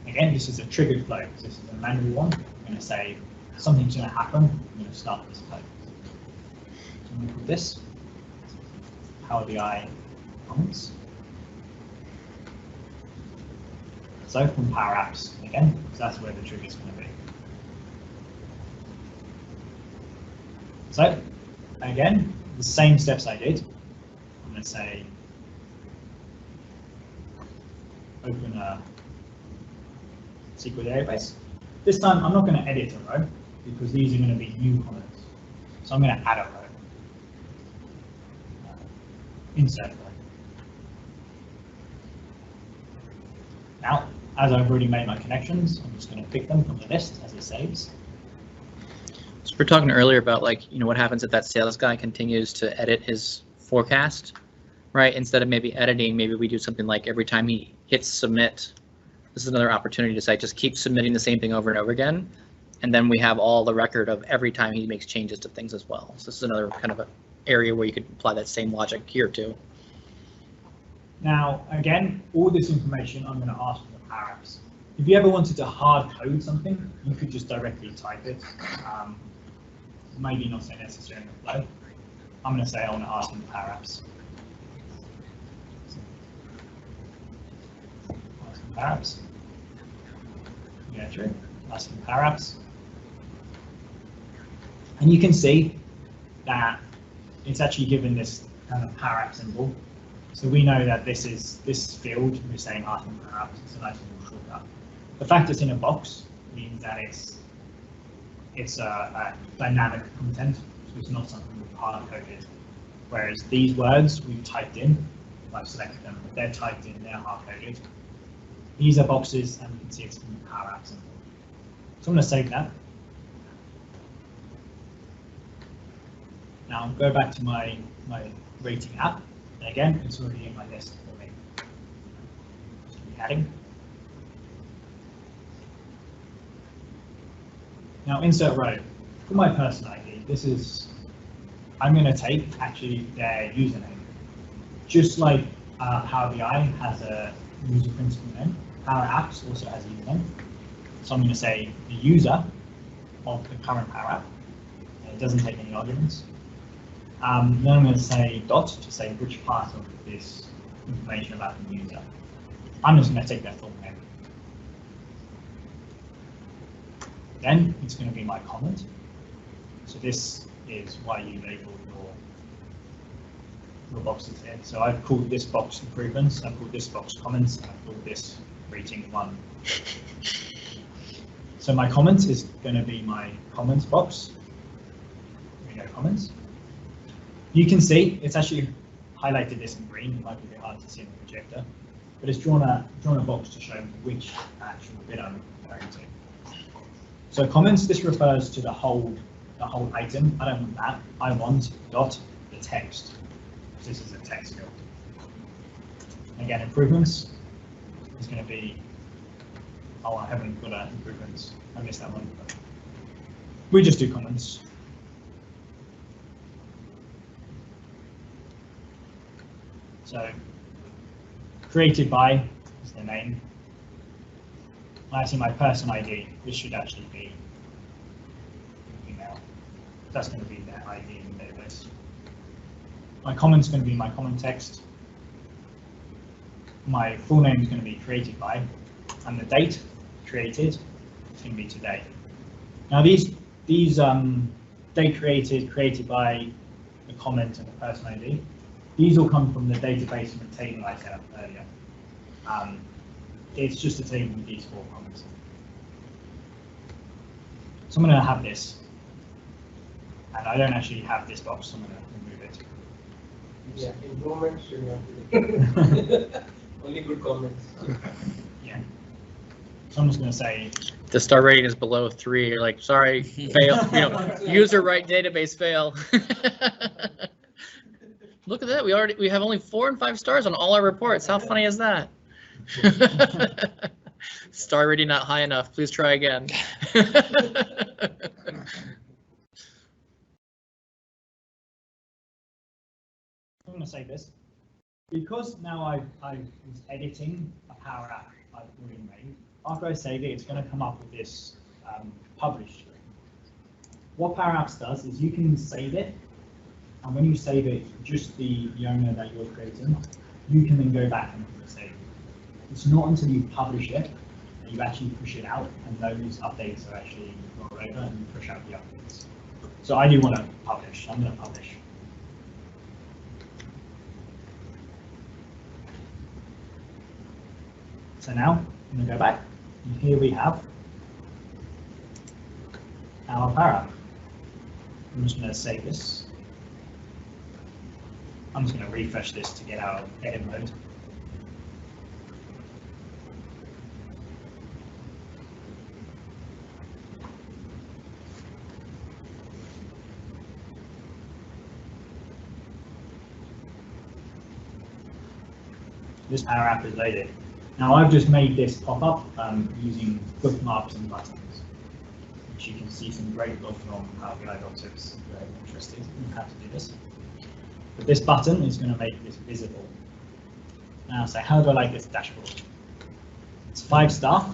Again, this is a triggered flow because this is a manual one. I'm going to say something's going to happen. I'm going to start this flow. So I'm going to call this PowerBI comments. So from Power Apps again, because that's where the trigger is going to be. So again, the same steps I did. I'm going to say open a SQL database. This time I'm not going to edit a row because these are going to be new comments. So I'm going to add a row. Insert row. Now, as I've already made my connections, I'm just going to pick them from the list as it saves. So we're talking earlier about what happens if that sales guy continues to edit his forecast, right? Instead of maybe editing, maybe we do something like every time he hits submit, this is another opportunity to say just keep submitting the same thing over and over again, and then we have all the record of every time he makes changes to things as well. So this is another kind of an area where you could apply that same logic here too. Now, again, all this information I'm going to ask for the Power Apps. If you ever wanted to hard code something, you could just directly type it. Maybe not so necessary in the flow. I'm going to say I want to ask them the Power Apps. Ask them Power Apps. Yeah, true. Ask them Power Apps. And you can see that it's actually given this kind of Power App symbol. So we know that this field, we're saying ask them Power Apps. It's a nice little shortcut. The fact it's in a box means that it's a dynamic content, so it's not something we've hard coded. Whereas these words we've typed in, I've selected them, but they're typed in, they're hard coded. These are boxes, and you can see it's from the Power Apps symbol. So I'm going to save that. Now go back to my rating app, and again, it's already in my list for me. Just adding. Now insert row. For my person ID, I'm going to take actually their username. Just like Power BI has a user principal name, Power Apps also has a username. So I'm going to say the user of the current Power App. It doesn't take any arguments. Then I'm going to say dot to say which part of this information about the user. I'm just going to take their full name. Then it's going to be my comment. So this is why you label your boxes here. So I've called this box improvements, I've called this box comments, and I've called this greeting 1. So my comments is going to be my comments box. Here we go, comments. You can see it's actually highlighted this in green. It might be a bit hard to see in the projector, but it's drawn a box to show which actual bit I'm going to. So comments, this refers to the whole item. I don't want that. I want dot the text. This is a text field. Again, improvements is going to be. Oh, I haven't got improvements. I missed that one. We just do comments. So, created by is the name. Actually, my person ID. This should actually be email. That's going to be their ID in the database. My comment's going to be my comment text. My full name is going to be created by, and the date created is going to be today. Now these date created by, the comment, and the person ID. These all come from the database from the table I set up earlier. It's just a table with these 4 comments. So I'm going to have this, and I don't actually have this box, so I'm going to remove it. Yeah, improvements should not be. Only good comments. Yeah. So I'm just going to say The star rating is below 3. You're like, sorry, fail. User right database fail. Look at that. We have only 4 and 5 stars on all our reports. How funny is that? Star rating not high enough. Please try again. I'm going to say this. Because now I was editing a Power App I've already made, after I save it, it's going to come up with this publish string. What Power Apps does is you can save it, and when you save it, just the owner that you're creating, you can then go back and save it. It's not until you publish it that you actually push it out, and those updates are actually roll over and you push out the updates. So I do want to publish. I'm going to publish. So now I'm going to go back, and here we have our Power App. I'm just going to save this. I'm just going to refresh this to get our edit mode. This Power App is loaded. Now I've just made this pop up using bookmarks and buttons, which you can see some great love from PowerBI.Tips if you're interested in how to do this. But this button is going to make this visible. Now say, how do I like this dashboard? It's 5-star.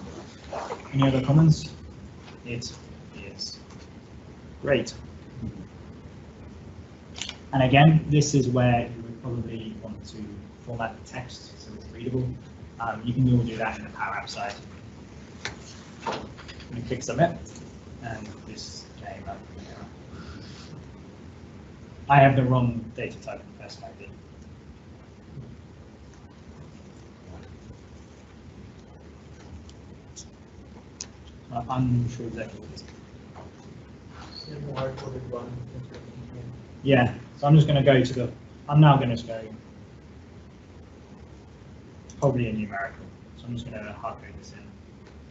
Any other comments? It is great. And again, this is where you would probably want to format the text so it's readable. You can all do that in the Power App side. I'm going to click submit, and this came up. I have the wrong data type and person ID. I'm sure exactly what it is. Yeah, so I'm just going to go to the, I'm now going to go probably a numerical. So I'm just going to hard code this in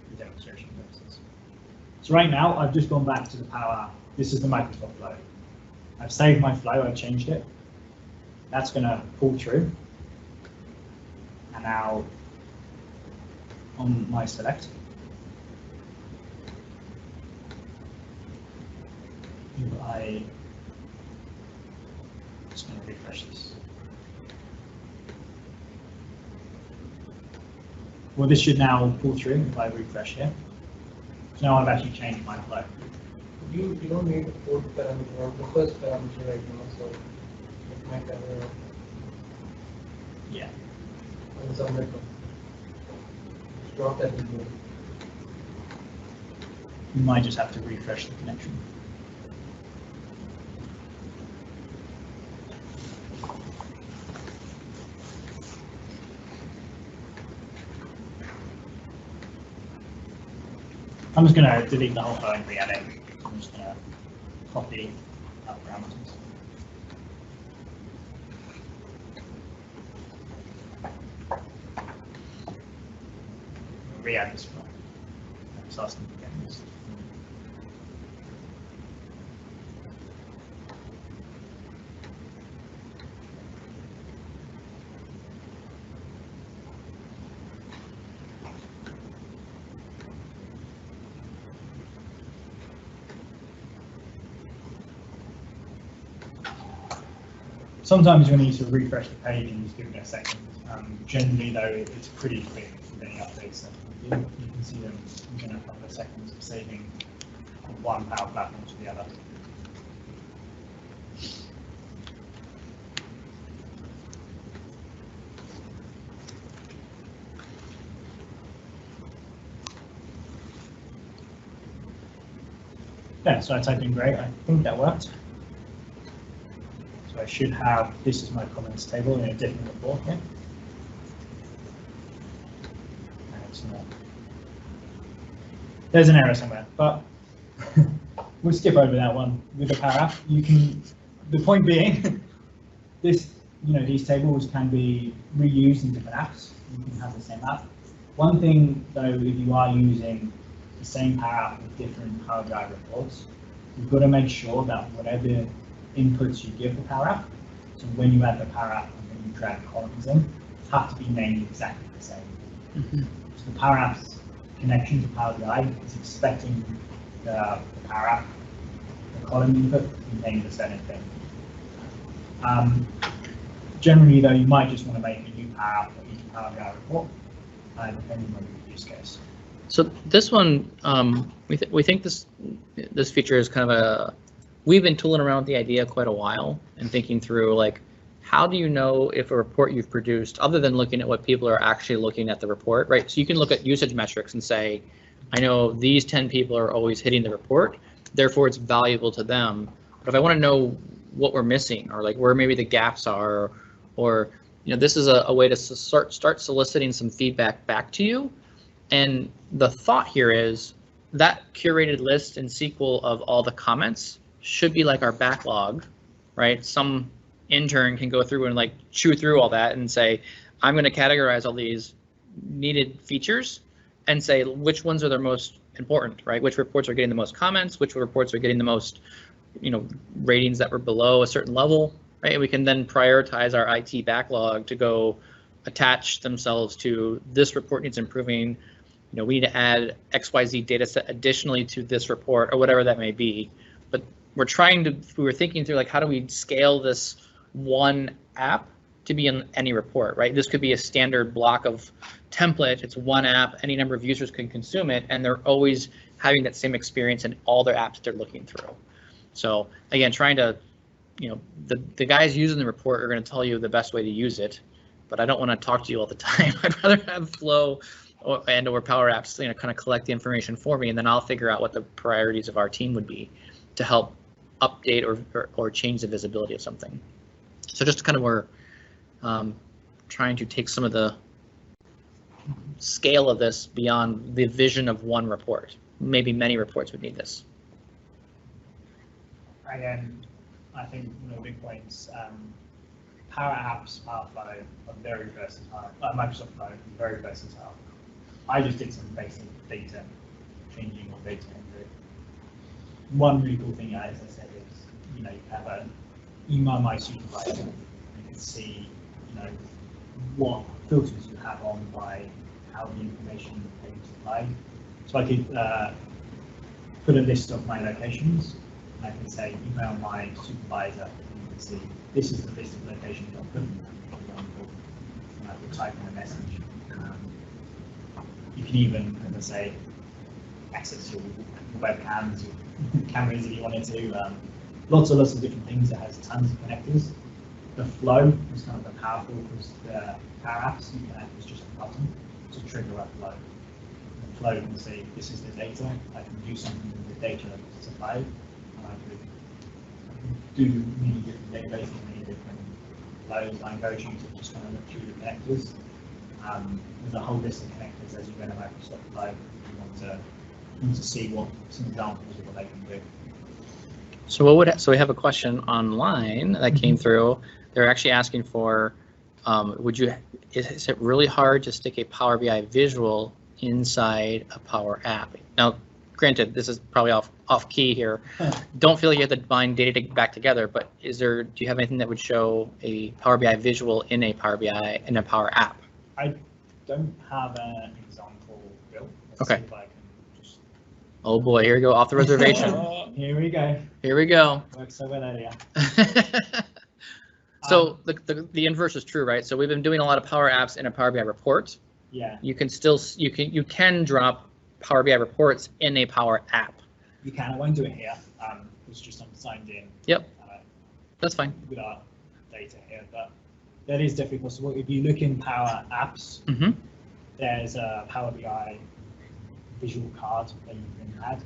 for demonstration purposes. So right now I've just gone back to the Power. This is the Microsoft flow. I've saved my flow, I've changed it. That's going to pull through. And now on my select, I'm just going to refresh this. Well, this should now pull through if I refresh here. So now I've actually changed my flow. You don't need a 4th parameter or the 1st parameter right now, so it might have a Yeah. submit. Drop that in there. You might just have to refresh the connection. I'm just going to delete the whole flow and re-edit. I'm just going to copy our parameters. Re-add this flow. Just ask them again. Sometimes you're going to need to refresh the page and just give it a second. Generally, though, it's pretty quick with any updates that you do. You can see them within a couple of seconds of saving from one Power Platform to the other. Yeah, so I typed in great. I think that worked. So I should have, this is my comments table in a different report here. And it's not. There's an error somewhere, but we'll skip over that one with the Power App. You can, the point being, this, these tables can be reused in different apps. You can have the same app. One thing though, if you are using the same Power App with different Power BI reports, you've got to make sure that whatever inputs you give the Power App, so when you add the Power App and when you drag columns in, have to be named exactly the same. So the Power App's connection to Power BI is expecting the Power App, the column input, to be named the same thing. Generally though, you might just want to make a new Power App for each Power BI report, depending on your use case. So this one, we think this feature is kind of a, we've been tooling around with the idea quite a while and thinking through like, how do you know if a report you've produced, other than looking at what people are actually looking at the report, right? So you can look at usage metrics and say, I know these 10 people are always hitting the report, therefore it's valuable to them. But if I want to know what we're missing or like where maybe the gaps are, or this is a way to start soliciting some feedback back to you. And the thought here is that curated list in SQL of all the comments should be like our backlog, right? Some intern can go through and like chew through all that and say, I'm going to categorize all these needed features and say which ones are the most important, right? Which reports are getting the most comments, which reports are getting the most, ratings that were below a certain level, right? And we can then prioritize our IT backlog to go attach themselves to this report needs improving. We need to add XYZ data set additionally to this report or whatever that may be. But we were thinking through like, how do we scale this one app to be in any report, right? This could be a standard block of template. It's one app, any number of users can consume it, and they're always having that same experience in all their apps they're looking through. So again, trying to, the guys using the report are going to tell you the best way to use it, but I don't want to talk to you all the time. I'd rather have Flow or Power Apps, kind of collect the information for me, and then I'll figure out what the priorities of our team would be to help update or change the visibility of something. So just kind of we're trying to take some of the scale of this beyond the vision of one report. Maybe many reports would need this. Again, I think one of the big points, Power Apps, Power Flow are very versatile. Microsoft Flow is very versatile. I just did some basic data changing or data entry. One really cool thing, as I said, is you have an email my supervisor. You can see what filters you have on by how the information is applied. So I could put a list of my locations. And I can say email my supervisor. And you can see this is the list of locations I'll put in. And I could type in a message. You can even, as I say, access your webcams, your cameras if you wanted to. Lots of different things. It has tons of connectors. The flow is kind of the powerful because the Power Apps you can add is just a button to trigger a flow. The flow can say this is the data. I can do something with the data that's supplied. And I could do many different databases, many different flows. I encourage you to just kind of look through the connectors. There's a whole list of connectors as you go to Microsoft Flow. If you want to and to see what some examples of what they can do. So we have a question online that came through. They're actually asking for, is it really hard to stick a Power BI visual inside a Power App? Now, granted, this is probably off key here. Don't feel like you have to bind data back together, but do you have anything that would show a Power BI visual in a Power BI in a Power App? I don't have an example built. Okay. See if I can just... Oh boy, here we go, off the reservation. Here we go. Here we go. Worked so well earlier. So the inverse is true, right? So we've been doing a lot of Power Apps in a Power BI report. Yeah. You can drop Power BI reports in a Power App. You can. I won't do it here. It's just I'm signed in. Yep. That's fine. With our data here, but that is definitely possible. If you look in Power Apps, there's a Power BI visual card that you can add,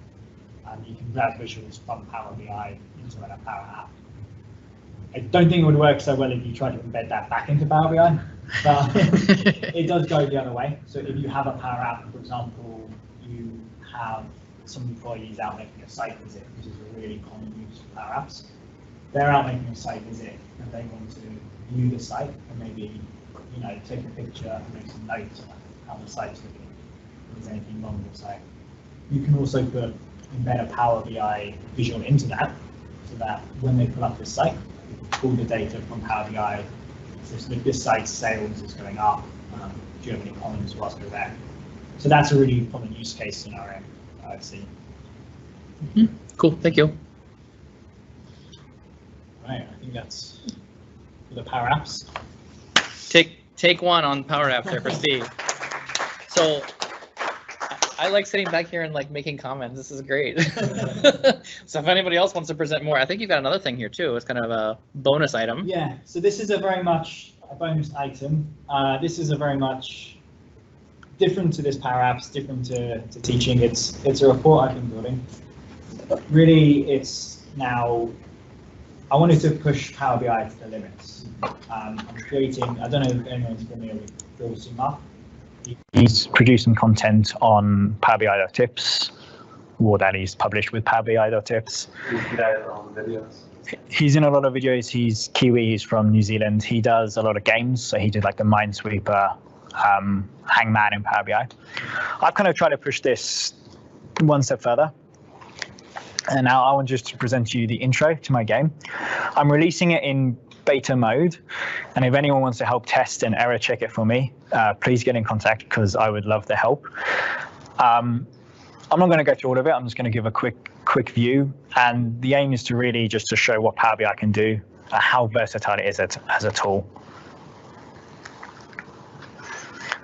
and you can grab visuals from Power BI into a Power App. I don't think it would work so well if you try to embed that back into Power BI, but it does go the other way. So if you have a Power App, for example, you have some employees out making a site visit, which is a really common use for Power Apps. They're out making a site visit and they want to view the site and maybe, take a picture and make some notes on how the site's looking, if there's anything wrong with the site. You can also embed a Power BI visual into that, so that when they pull up this site, all the data from Power BI, so if this site's sales is going up, do you have any comments whilst you're there? So that's a really common use case scenario I've seen. Cool, thank you. Right, I think that's for the Power Apps. Take one on Power Apps there for Steve. So I like sitting back here and making comments. This is great. So if anybody else wants to present more, I think you've got another thing here too. It's kind of a bonus item. Yeah, so this is a very much a bonus item. This is a very much different to this Power Apps, different to teaching. It's a report I've been building. Really, it's now, I wanted to push Power BI to the limits. I'm creating, I don't know if anyone's familiar with Bill Sumar. He's producing content on PowerBI.Tips, or that he's published with PowerBI.Tips. He's in a lot of videos. He's Kiwi, he's from New Zealand. He does a lot of games. So he did the Minesweeper, Hangman in Power BI. I've kind of tried to push this one step further. And now I want just to present to you the intro to my game. I'm releasing it in beta mode, and if anyone wants to help test and error check it for me, please get in contact because I would love the help. I'm not going to go through all of it. I'm just going to give a quick view, and the aim is to really just to show what Power BI can do, how versatile it is as a tool.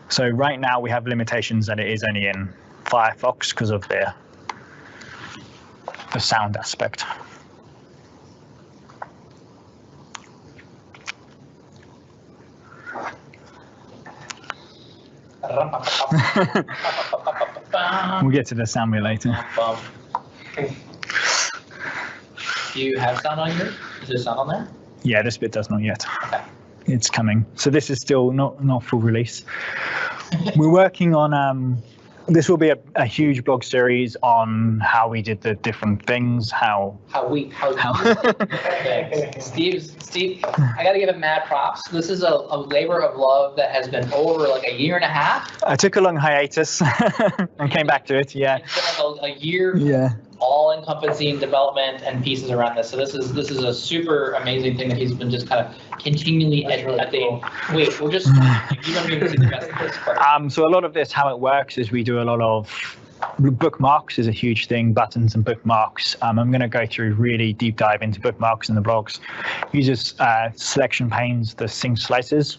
So right now we have limitations that it is only in Firefox because of the sound aspect. We'll get to the sound bit later. Do you have sound on yours? Is there sound on there? Yeah, this bit does not yet. Okay. It's coming. So this is still not full release. We're working on this will be a huge blog series on how we did the different things, how Steve, I got to give him mad props. This is a labor of love that has been over a year and a half. I took a long hiatus and came back to it. Yeah. It's been a year. Yeah. All-encompassing development and pieces around this. So this is a super amazing thing that he's been just kind of continually editing. Wait, we're just you don't even see the rest of this part. So a lot of this, how it works is we do a lot of bookmarks is a huge thing, buttons and bookmarks. I'm going to go through really deep dive into bookmarks in the blogs. Uses selection panes, the sync slices,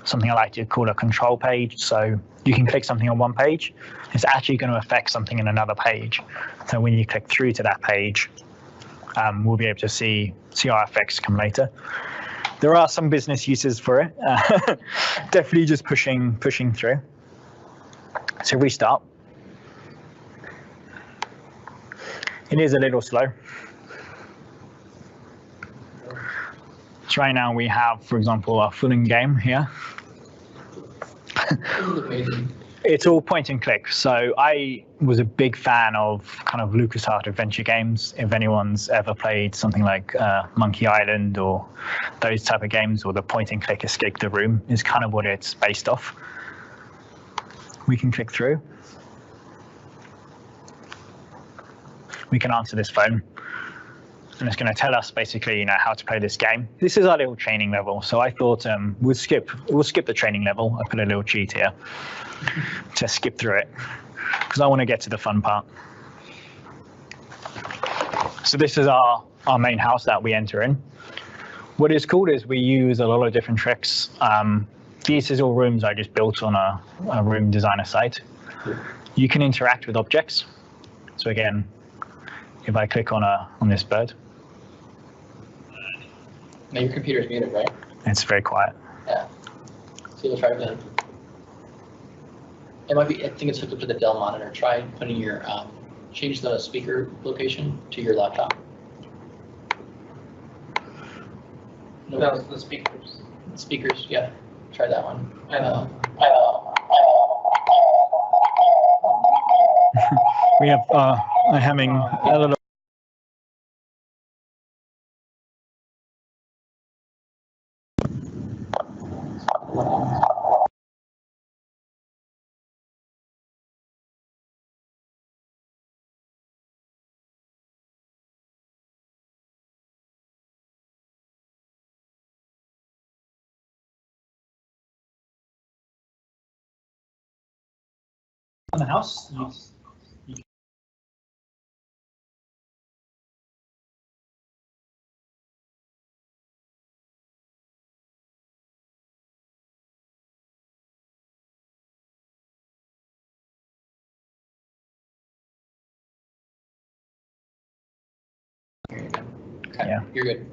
something I like to call a control page. So you can click something on one page, it's actually going to affect something in another page. So when you click through to that page, we'll be able to see our effects come later. There are some business uses for it. Definitely just pushing through. So restart. It is a little slow. So right now we have, for example, our full-in game here. It's all point and click. So I was a big fan of kind of LucasArts adventure games. If anyone's ever played something like Monkey Island or those type of games, or the point and click escape the room is kind of what it's based off. We can click through. We can answer this phone. And it's going to tell us basically, how to play this game. This is our little training level. So I thought we'll skip the training level. I put a little cheat here to skip through it because I want to get to the fun part. So this is our main house that we enter in. What is cool is we use a lot of different tricks. These is all rooms I just built on a room designer site. You can interact with objects. So again, if I click on this bird. Now your computer's muted, right? It's very quiet. Yeah. So you'll try again. It might be, I think it's hooked up to the Dell monitor. Try putting your, change the speaker location to your laptop. No, The speakers. speakers, yeah. Try that one. We have having a lot of On the house, Okay, Yeah. you're good.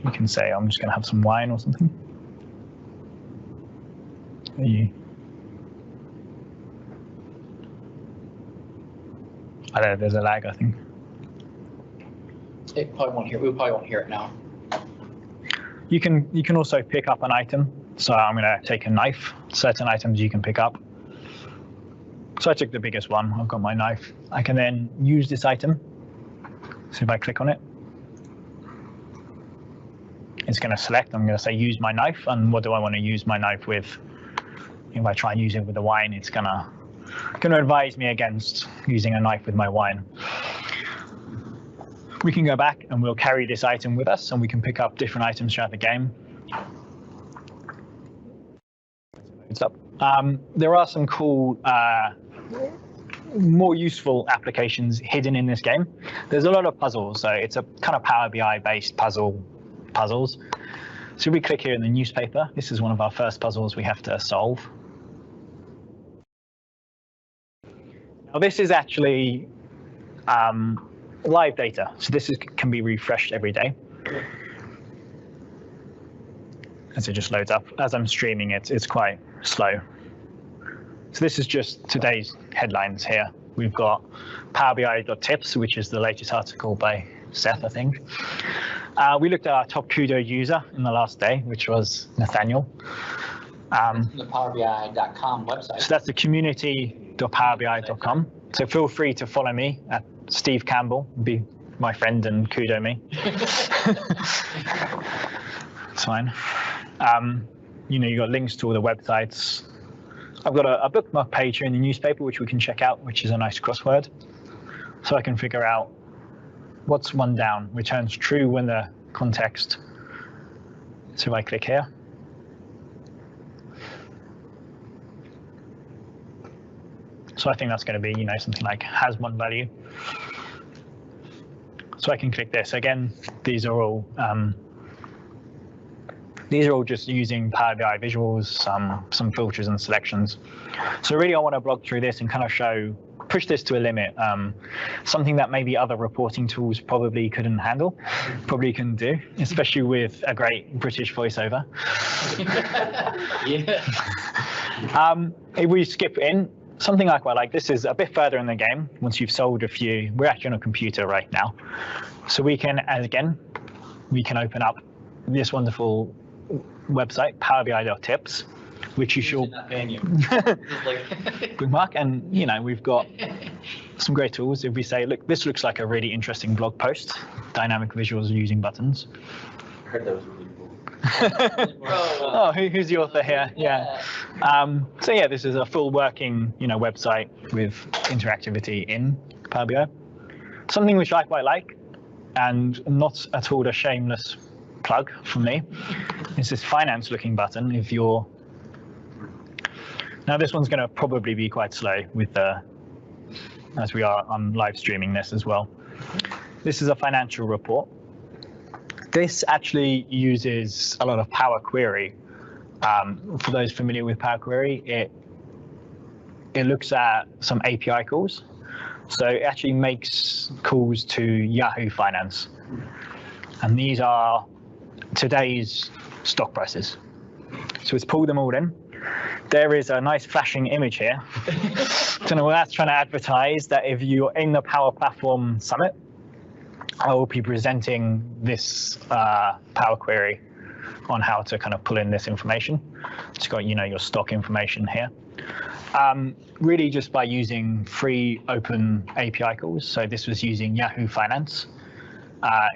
you can say I'm just going to have some wine or something. Are you? I don't know, there's a lag, I think. It probably won't hear. We probably won't hear it now. You can also pick up an item. So I'm going to take a knife. Certain items you can pick up. So I took the biggest one. I've got my knife. I can then use this item. So if I click on it, it's going to select. I'm going to say use my knife. And what do I want to use my knife with? If I try and use it with the wine, it's going to advise me against using a knife with my wine. We can go back and we'll carry this item with us, and we can pick up different items throughout the game. There are some cool, more useful applications hidden in this game. There's a lot of puzzles, so it's a kind of Power BI-based puzzles. So if we click here in the newspaper, this is one of our first puzzles we have to solve. Now this is actually live data, so this can be refreshed every day. As it just loads up. As I'm streaming it, it's quite slow. So this is just today's headlines here. We've got PowerBI.Tips, which is the latest article by Seth, I think. We looked at our top Kudo user in the last day, which was Nathaniel. The PowerBI.com website. So that's the community.powerbi.com. So feel free to follow me at Steve Campbell, be my friend and Kudo me. It's fine. You got links to all the websites. I've got a bookmark page here in the newspaper, which we can check out, which is a nice crossword. So I can figure out what's one down, returns true when the context. So if I click here. So I think that's going to be, something like has one value. So I can click this. Again, these are all just using Power BI visuals, some filters and selections. So really I want to blog through this and kind of push this to a limit. Something that maybe other reporting tools probably couldn't handle, probably couldn't do, especially with a great British voiceover. Yeah. If we skip in, something like this is a bit further in the game. Once you've solved a few, we're actually on a computer right now. So we can open up this wonderful website, PowerBI.Tips. which you should Not paying you. Just like- bookmark. And we've got some great tools. If we say, look, this looks like a really interesting blog post, dynamic visuals using buttons. I heard that was really cool. Oh, who's the author here? Yeah. So yeah, this is a full working, website with interactivity in Power BI. Something which I quite like, and not at all a shameless plug from me, is this finance looking button. If you're now, this one's going to probably be quite slow with as we are on live streaming this as well. This is a financial report. This actually uses a lot of Power Query. For those familiar with Power Query, it looks at some API calls. So it actually makes calls to Yahoo Finance. And these are today's stock prices. So it's pulled them all in. There is a nice flashing image here. Don't know what that's trying to advertise, that if you're in the Power Platform Summit, I will be presenting this Power Query on how to kind of pull in this information. It's got, your stock information here. Really just by using free open API calls. So this was using Yahoo Finance.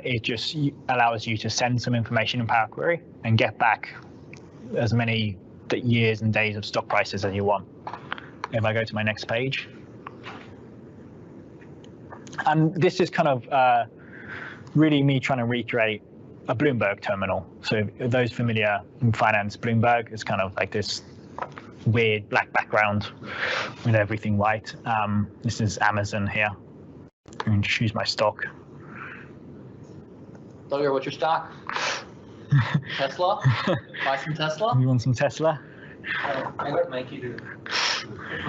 It just allows you to send some information in Power Query and get back as many years and days of stock prices as you want. If I go to my next page. And this is kind of really me trying to recreate a Bloomberg terminal. So those familiar in finance, Bloomberg is kind of like this weird black background with everything white. This is Amazon here. I can choose my stock. Dogger, what's your stock? Tesla? Buy some Tesla? You want some Tesla? I got Nike to.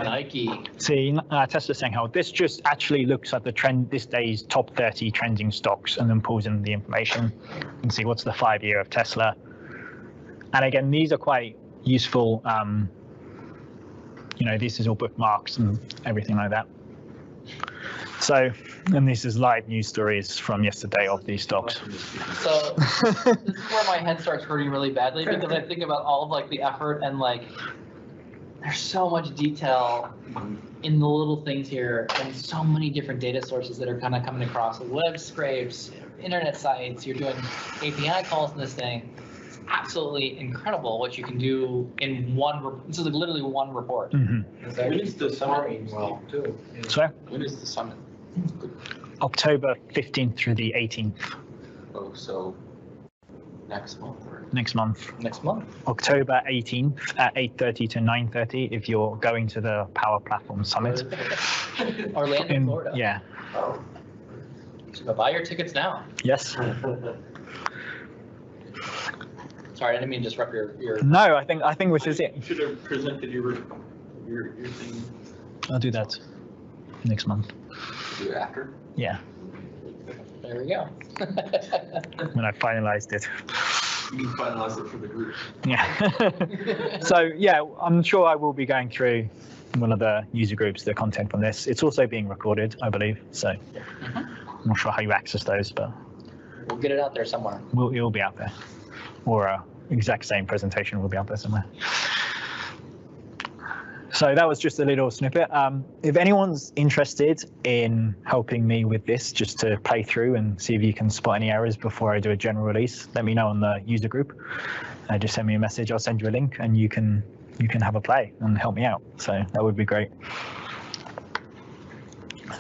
Nike. See, Tesla's saying how this just actually looks at the trend, this day's top 30 trending stocks, and then pulls in the information and see what's the 5-year of Tesla. And again, these are quite useful. This is all bookmarks and everything like that. So, and this is live news stories from yesterday of these stocks. So this is where my head starts hurting really badly, because I think about all of like the effort and like there's so much detail in the little things here, and so many different data sources that are kind of coming across, web scrapes, internet sites. You're doing API calls in this thing. It's absolutely incredible what you can do in one. This is literally one report. Mm-hmm. When is the summit? Well, too. Sorry? When is the summit? October 15th through the 18th. Oh, so next month or Next month. Next month. October 18th at 8:30 to 9:30 if you're going to the Power Platform Summit. Orlando, Florida. Yeah. Oh. So buy your tickets now. Yes. Sorry, I didn't mean to disrupt your. No, I think this is it. You should have presented your thing. I'll do that next month. Do it after. Yeah, There we go. when I finalized it. You can finalize it for the group. Yeah. So yeah, I'm sure I will be going through one of the user groups, the content from this. It's also being recorded, I believe. So I'm not sure how you access those, but We'll get it out there somewhere. it'll be out there. Or exact same presentation will be out there somewhere. So that was just a little snippet. If anyone's interested in helping me with this, just to play through and see if you can spot any errors before I do a general release, let me know on the user group. Just send me a message. I'll send you a link, and you can have a play and help me out. So that would be great.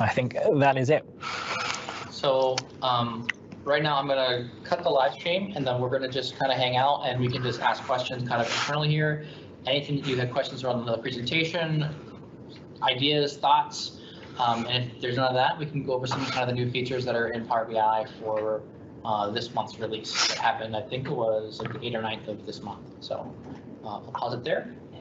I think that is it. So right now I'm going to cut the live stream, and then we're going to just kind of hang out, and we can just ask questions kind of internally here. Anything that you had questions around the presentation, ideas, thoughts, and if there's none of that, we can go over some kind of the new features that are in Power BI for this month's release that happened. I think it was like the 8th or 9th of this month. So I'll pause it there.